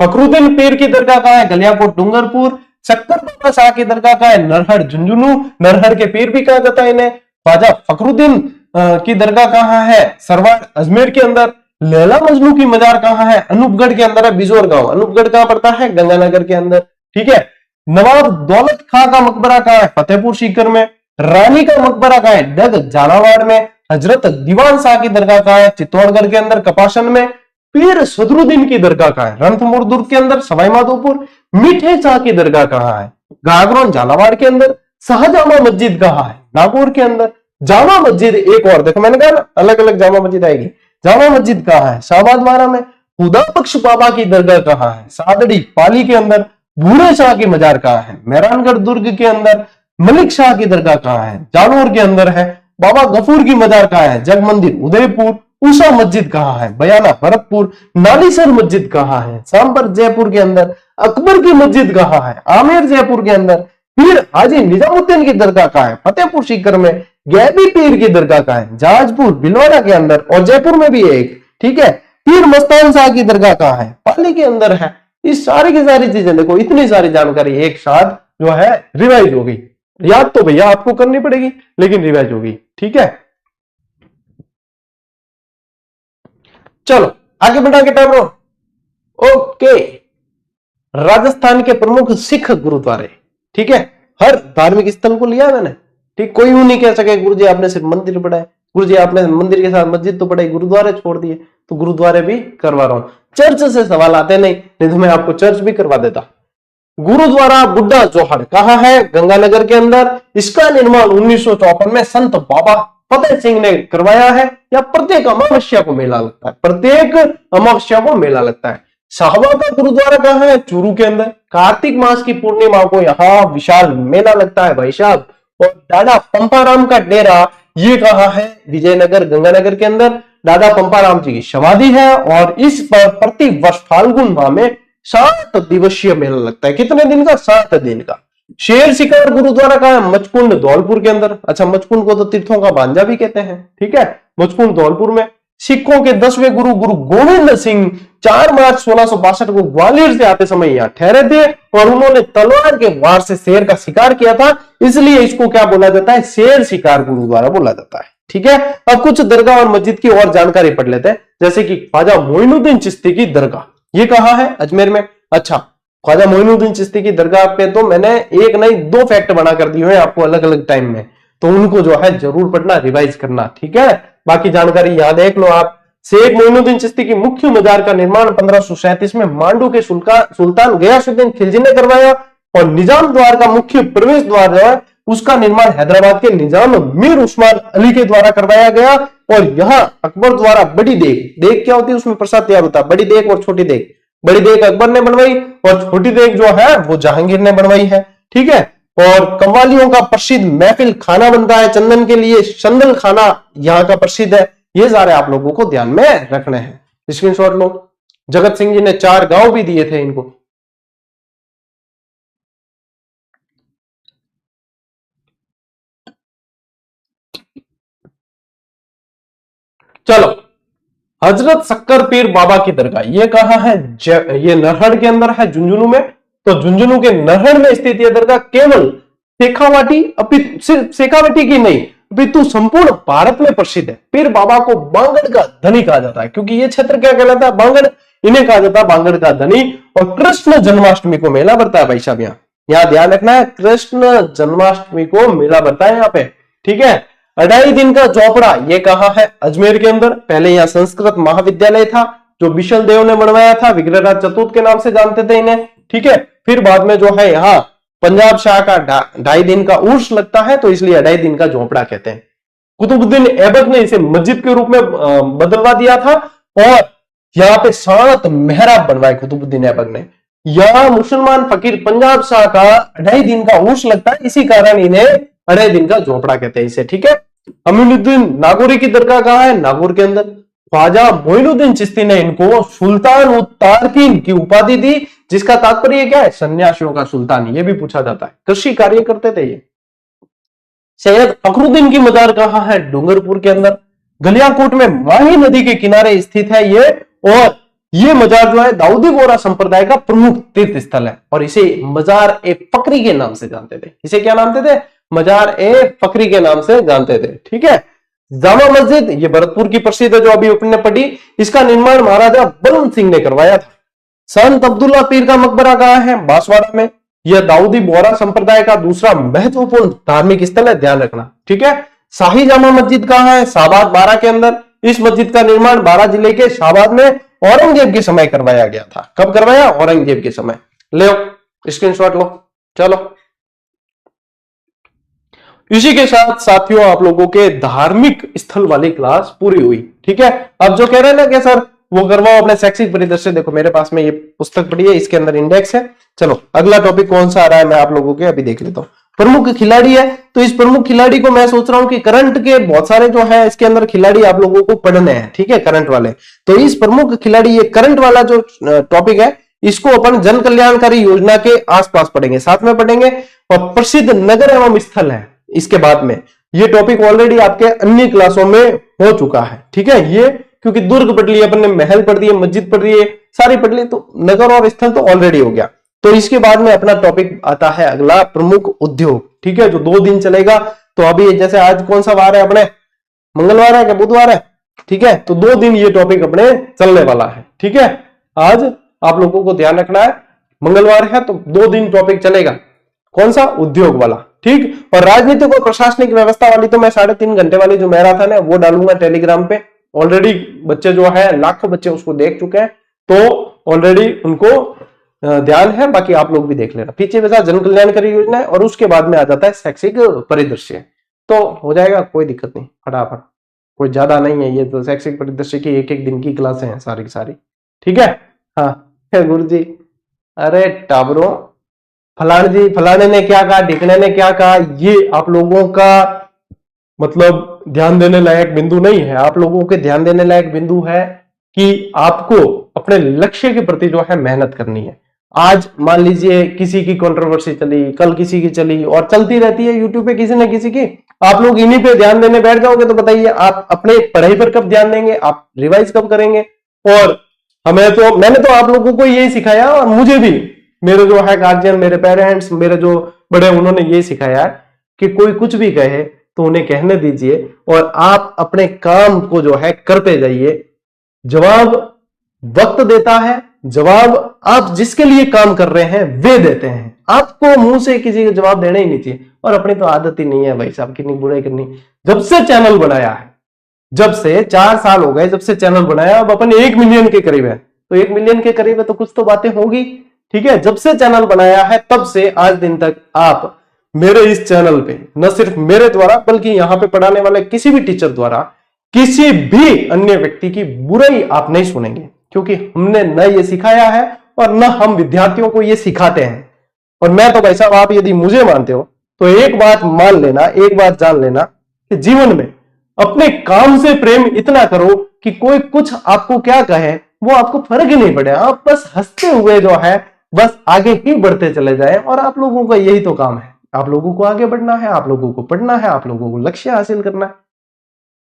फखरुद्दीन पीर की दरगाह कहां है? गलियाकोट डूंगरपुर। शक्कर बाबा शाह की दरगाह कहां है? नरहर झुंझुनू। नरहर के पीर भी कहा जाता है इन्हें। ख्वाजा फखरुद्दीन की दरगाह कहां है? सरवाड़ अजमेर के अंदर। लैला मजनू की मजार कहां है? अनूपगढ़ के अंदर है, बिजोर गांव। अनूपगढ़ कहां पड़ता है? गंगानगर के अंदर, ठीक है। नवाब दौलत खां का मकबरा कहां है? फतेहपुर सीकर में। रानी का मकबरा कहां है? डग झालावाड़ में। हजरत दीवान शाह की दरगाह कहां है? चित्तौड़गढ़ के अंदर, कपासन में। पीर सदरुद्दीन की दरगाह कहां है? रणथंभौर दुर्ग के अंदर, सवाईमाधोपुर। मीठे शाह की दरगाह कहां है? गागरोन झालावाड़ के अंदर। शाहजामा मस्जिद कहां है? नागौर के अंदर। जामा मस्जिद एक और देखो, मैंने कहा ना अलग अलग जामा मस्जिद आएगी। जामा मस्जिद कहां है? शाहबाद में। खुदा बख्श बाबा की दरगाह कहां है? सादड़ी पाली के अंदर। बूढ़े शाह की मजार कहां है? मेहरानगढ़ दुर्ग के अंदर। मलिक शाह की दरगाह कहां है? जालोर के अंदर है। बाबा गफूर की मजार कहां है? जग मंदिर उदयपुर। उषा मस्जिद कहां है? बयाना भरतपुर। नालीसर मस्जिद कहां है? सांबर जयपुर के अंदर। अकबर की मस्जिद कहां है? आमेर जयपुर के अंदर। फिर हाजी निजामुद्दीन की दरगाह कहां है? फतेहपुर सीकर में। गैबी पीर की दरगाह कहां है? जाजपुर भिलवाड़ा के अंदर और जयपुर में भी है एक, ठीक है। पीर मस्तान शाह की दरगाह कहां है? पाली के अंदर है। इस सारी की सारी चीजें देखो, इतनी सारी जानकारी एक साथ जो है रिवाइज होगी। याद तो भैया आपको करनी पड़ेगी लेकिन रिवाइज होगी, ठीक है। चलो आगे बढ़ा के टाइम। ओके, राजस्थान के प्रमुख सिख गुरुद्वारे, ठीक है। हर धार्मिक स्थल को लिया मैंने, ठीक। कोई यूं नहीं कह सके गुरुजी आपने सिर्फ मंदिर पढ़ाए, गुरुजी आपने मंदिर के साथ मस्जिद तो पढ़ाई, गुरुद्वारे छोड़ दिए, तो गुरुद्वारे भी करवा रहा हूं। चर्च से सवाल आते नहीं तो मैं आपको चर्च भी करवा देता। गुरुद्वारा बुड्ढा जोहड़ कहाँ है? गंगानगर के अंदर। इसका निर्माण 1954 में संत बाबा फतेह सिंह ने करवाया है। या प्रत्येक अमावस्या को मेला लगता है, प्रत्येक अमावस्या को मेला लगता है। साहबा का गुरुद्वारा कहाँ है? चूरू के अंदर। कार्तिक मास की पूर्णिमा को यहाँ विशाल मेला लगता है भाई साहब। और दादा पंपाराम का डेरा ये कहाँ है? विजयनगर गंगानगर के अंदर। दादा पंपाराम जी की समाधि है और इस पर प्रति वर्ष फाल्गुन माह में 7 दिवसीय मेला लगता है। कितने दिन का? 7 दिन का। शेर शिकार गुरुद्वारा का है? मचकुंड धौलपुर के अंदर। अच्छा, मचकुंड को तो तीर्थों का भांजा भी कहते हैं, ठीक है। मचकुंड धौलपुर में। सिखों के 10वें गुरु गुरु गोविंद सिंह 4 मार्च 1662 को ग्वालियर से आते समय यहाँ ठहरे थे और उन्होंने तलवार के वार से शेर का शिकार किया था, इसलिए इसको क्या बोला जाता है? शेर शिकार गुरुद्वारा बोला जाता है, ठीक है। अब कुछ दरगाह और मस्जिद की और जानकारी पढ़ लेते हैं, जैसे कि ख्वाजा मोइनुद्दीन चिश्ती की दरगाह, ये कहाँ है? अजमेर में। अच्छा, ख्वाजा मोइनुद्दीन चिश्ती की दरगाह पे तो मैंने एक नहीं 2 फैक्ट बना कर दिए हैं आपको अलग अलग टाइम में, तो उनको जो है जरूर पढ़ना, रिवाइज करना, ठीक है। बाकी जानकारी याद देख लो आप। शेख मोइनुद्दीन चिश्ती की मुख्य मजार का निर्माण 1537 में मांडू के सुल्तान गयासुद्दीन खिलजी ने करवाया और निजाम द्वार का मुख्य प्रवेश द्वार जो है उसका निर्माण हैदराबाद के निजाम मीर उस्मान अली के द्वारा करवाया गया। और यहाँ अकबर द्वारा बड़ी देग, देग क्या होती है? उसमें प्रसाद तैयार होता है। बड़ी देग और छोटी देग, बड़ी देग अकबर ने बनवाई और छोटी देग जो है वो जहांगीर ने बनवाई है, ठीक है। और कव्वालियों का प्रसिद्ध महफिल खाना बनता है चंदन के लिए, चंदन खाना यहाँ का प्रसिद्ध है। ये सारे आप लोगों को ध्यान में रखने हैं, स्क्रीनशॉट लो। जगत सिंह जी ने 4 गांव भी दिए थे इनको। चलो, हजरत शक्कर पीर बाबा की दरगाह ये कहाँ है? ये नरहड़ के अंदर है, झुंझुनू में। तो झुंझुनू के नरहड़ में स्थित यह दरगाह केवल शेखावाटी, सिर्फ शेखावाटी की नहीं अपितु संपूर्ण भारत में प्रसिद्ध है। पीर बाबा को बांगड़ का धनी कहा जाता है, क्योंकि ये क्षेत्र क्या कहलाता है? बांगड़, इन्हें कहा जाता है बांगड़ का धनी। और कृष्ण जन्माष्टमी को मेला भरता है भाई साहब, यहाँ ध्यान रखना है, कृष्ण जन्माष्टमी को मेला भरता है यहाँ पे, ठीक है। 2.5 दिन का चौपड़ा ये कहाँ है? अजमेर के अंदर। पहले यहाँ संस्कृत महाविद्यालय था जो बिशल देव ने बनवाया था, विग्रहराज चतुर्थ के नाम से जानते थे इन्हें, ठीक है। फिर बाद में जो है यहाँ पंजाब शाह का 2.5 दिन का उर्स लगता है, तो इसलिए 2.5 दिन का झोपड़ा कहते हैं। कुतुबुद्दीन ऐबक ने इसे मस्जिद के रूप में बदलवा दिया था और यहाँ पे 7 मेहराब बनवाए कुतुबुद्दीन ऐबक ने। यहाँ मुसलमान फकीर पंजाब शाह का 2.5 दिन का उर्स लगता है, इसी कारण इन्हें 2.5 दिन का झोपड़ा कहते हैं इसे, ठीक है। अमीनुद्दीन नागौरी की दरगाह कहाँ है? नागौर के अंदर। ख्वाजा मोइनुद्दीन चिश्ती ने इनको सुल्तान उत तारकीन की उपाधि दी, जिसका तात्पर्य क्या है? सन्यासियों का सुल्तान, ये भी पूछा जाता है। कृषि कार्य करते थे ये। सैयद फखरुद्दीन की मजार कहाँ है? डूंगरपुर के अंदर। गलियाकोट में माही नदी के किनारे स्थित है ये, और ये मजार जो है दाऊदी बोहरा संप्रदाय का प्रमुख तीर्थ स्थल है और इसे मजार ए फकरी के नाम से जानते थे। इसे क्या नाम थे? मजार ए फकरी के नाम से जानते थे, ठीक है। जामा मस्जिद ये भरतपुर की प्रसिद्ध है जो अभी अपने पढ़ी, इसका निर्माण महाराजा बलवंत सिंह ने करवाया था। संत अब्दुल्ला पीर का मकबरा कहाँ है? बांसवाड़ा में। यह दाऊदी बोहरा संप्रदाय का दूसरा महत्वपूर्ण धार्मिक स्थल है, ध्यान रखना, ठीक है। शाही जामा मस्जिद कहाँ है? शाहबाद बारा के अंदर। इस मस्जिद का निर्माण बारा जिले के शाहबाद में औरंगजेब के समय करवाया गया था। कब करवाया? औरंगजेब के समय। ले स्क्रीनशॉट लो। चलो, इसी के साथ साथियों आप लोगों के धार्मिक स्थल वाली क्लास पूरी हुई, ठीक है। अब जो कह रहे हैं ना कि सर वो करवाओ अपने शैक्षिक परिदृश्य, देखो मेरे पास में ये पुस्तक पड़ी है, इसके अंदर इंडेक्स है। चलो अगला टॉपिक कौन सा आ रहा है मैं आप लोगों के अभी देख लेता हूँ। प्रमुख खिलाड़ी है, तो इस प्रमुख खिलाड़ी को मैं सोच रहा हूँ कि करंट के बहुत सारे जो है इसके अंदर खिलाड़ी आप लोगों को पढ़ने हैं, ठीक है, करंट वाले। तो इस प्रमुख खिलाड़ी, ये करंट वाला जो टॉपिक है इसको अपन जन कल्याणकारी योजना के आसपास पढ़ेंगे, साथ में पढ़ेंगे। और प्रसिद्ध नगर एवं स्थल है इसके बाद में, ये टॉपिक ऑलरेडी आपके अन्य क्लासों में हो चुका है, ठीक है। ये क्योंकि दुर्ग पढ़ लिए अपन ने, महल पढ़ दिए, मस्जिद पढ़ लिए, सारी पढ़ ली, तो नगर और स्थल तो ऑलरेडी हो गया। तो इसके बाद में अपना टॉपिक आता है अगला, प्रमुख उद्योग, ठीक है, जो 2 दिन चलेगा। तो अभी जैसे आज कौन सा वार है अपने, मंगलवार है क्या बुधवार है, ठीक है। तो 2 दिन ये टॉपिक अपने चलने वाला है, ठीक है। आज आप लोगों को ध्यान रखना है, मंगलवार है तो 2 दिन टॉपिक चलेगा। कौन सा? उद्योग वाला, ठीक। और राजनीतिक और प्रशासनिक व्यवस्था वाली तो मैं 3.5 घंटे वाली जो मैराथन है वो डालूंगा टेलीग्राम पे। ऑलरेडी बच्चे जो है लाखों बच्चे उसको देख चुके हैं, तो ऑलरेडी उनको ध्यान है, बाकी आप लोग भी देख लेना। पीछे वैसा जन कल्याणकारी योजना है और उसके बाद में आ जाता है शैक्षिक परिदृश्य, तो हो जाएगा, कोई दिक्कत नहीं, फटाफट, कोई ज्यादा नहीं है ये तो। शैक्षिक परिदृश्य की एक एक दिन की क्लासें हैं सारी की सारी, ठीक है। हाँ गुरु जी, अरे टाबरों, फलाने जी, फलाने ने क्या कहा, ढिकने ने क्या कहा, ये आप लोगों का मतलब ध्यान देने लायक बिंदु नहीं है। आप लोगों के ध्यान देने लायक बिंदु है कि आपको अपने लक्ष्य के प्रति जो है मेहनत करनी है। आज मान लीजिए किसी की कंट्रोवर्सी चली, कल किसी की चली, और चलती रहती है यूट्यूब पे किसी न किसी की, आप लोग इन्हीं पे ध्यान देने बैठ जाओगे तो बताइए आप अपने पढ़ाई पर कब ध्यान देंगे, आप रिवाइज कब करेंगे। और मैंने तो आप लोगों को यही सिखाया, और मुझे भी मेरे जो है गार्जियन, मेरे पेरेंट्स, मेरे जो बड़े, उन्होंने यही सिखाया कि कोई कुछ भी कहे तो उन्हें कहने दीजिए और आप अपने काम को जो है करते जाइए। जवाब वक्त देता है, जवाब आप जिसके लिए काम कर रहे हैं वे देते हैं। आपको मुंह से किसी को जवाब देना ही नहीं चाहिए। और अपनी तो आदत ही नहीं है भाई साहब कितनी बुराई करनी। जब से चैनल बनाया है, जब से 4 साल हो गए जब से चैनल बनाया, अब अपन 1 मिलियन के करीब है, तो 1 मिलियन के करीब है तो कुछ तो बातें होगी, ठीक है। जब से चैनल बनाया है तब से आज दिन तक आप मेरे इस चैनल पे न सिर्फ मेरे द्वारा बल्कि यहां पे पढ़ाने वाले किसी भी टीचर द्वारा किसी भी अन्य व्यक्ति की बुराई आप नहीं सुनेंगे, क्योंकि हमने न ये सिखाया है और न हम विद्यार्थियों को ये सिखाते हैं। और मैं तो भाई साहब, आप यदि मुझे मानते हो तो एक बात मान लेना, एक बात जान लेना कि जीवन में अपने काम से प्रेम इतना करो कि कोई कुछ आपको क्या कहे वो आपको फर्क ही नहीं पड़े। आप बस हंसते हुए जो है बस आगे ही बढ़ते चले जाएं। और आप लोगों का यही तो काम है, आप लोगों को आगे बढ़ना है, आप लोगों को पढ़ना है, आप लोगों को लक्ष्य हासिल करना है।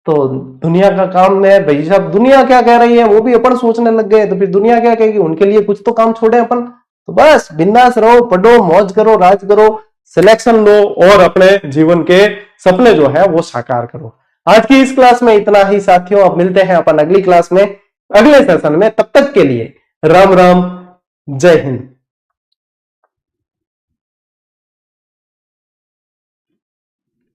तो दुनिया का काम है भाई साहब, दुनिया क्या कह रही है वो भी अपन सोचने लग गए, तो फिर दुनिया क्या कहेगी, उनके लिए कुछ तो काम छोड़े अपन। तो बस बिंदास रहो, पढ़ो, मौज करो, राज करो, सिलेक्शन लो और अपने जीवन के सपने जो है वो साकार करो। आज की इस क्लास में इतना ही साथियों, अब मिलते हैं अपन अगली क्लास में, अगले सेशन में। तब तक के लिए राम राम, जय हिंद।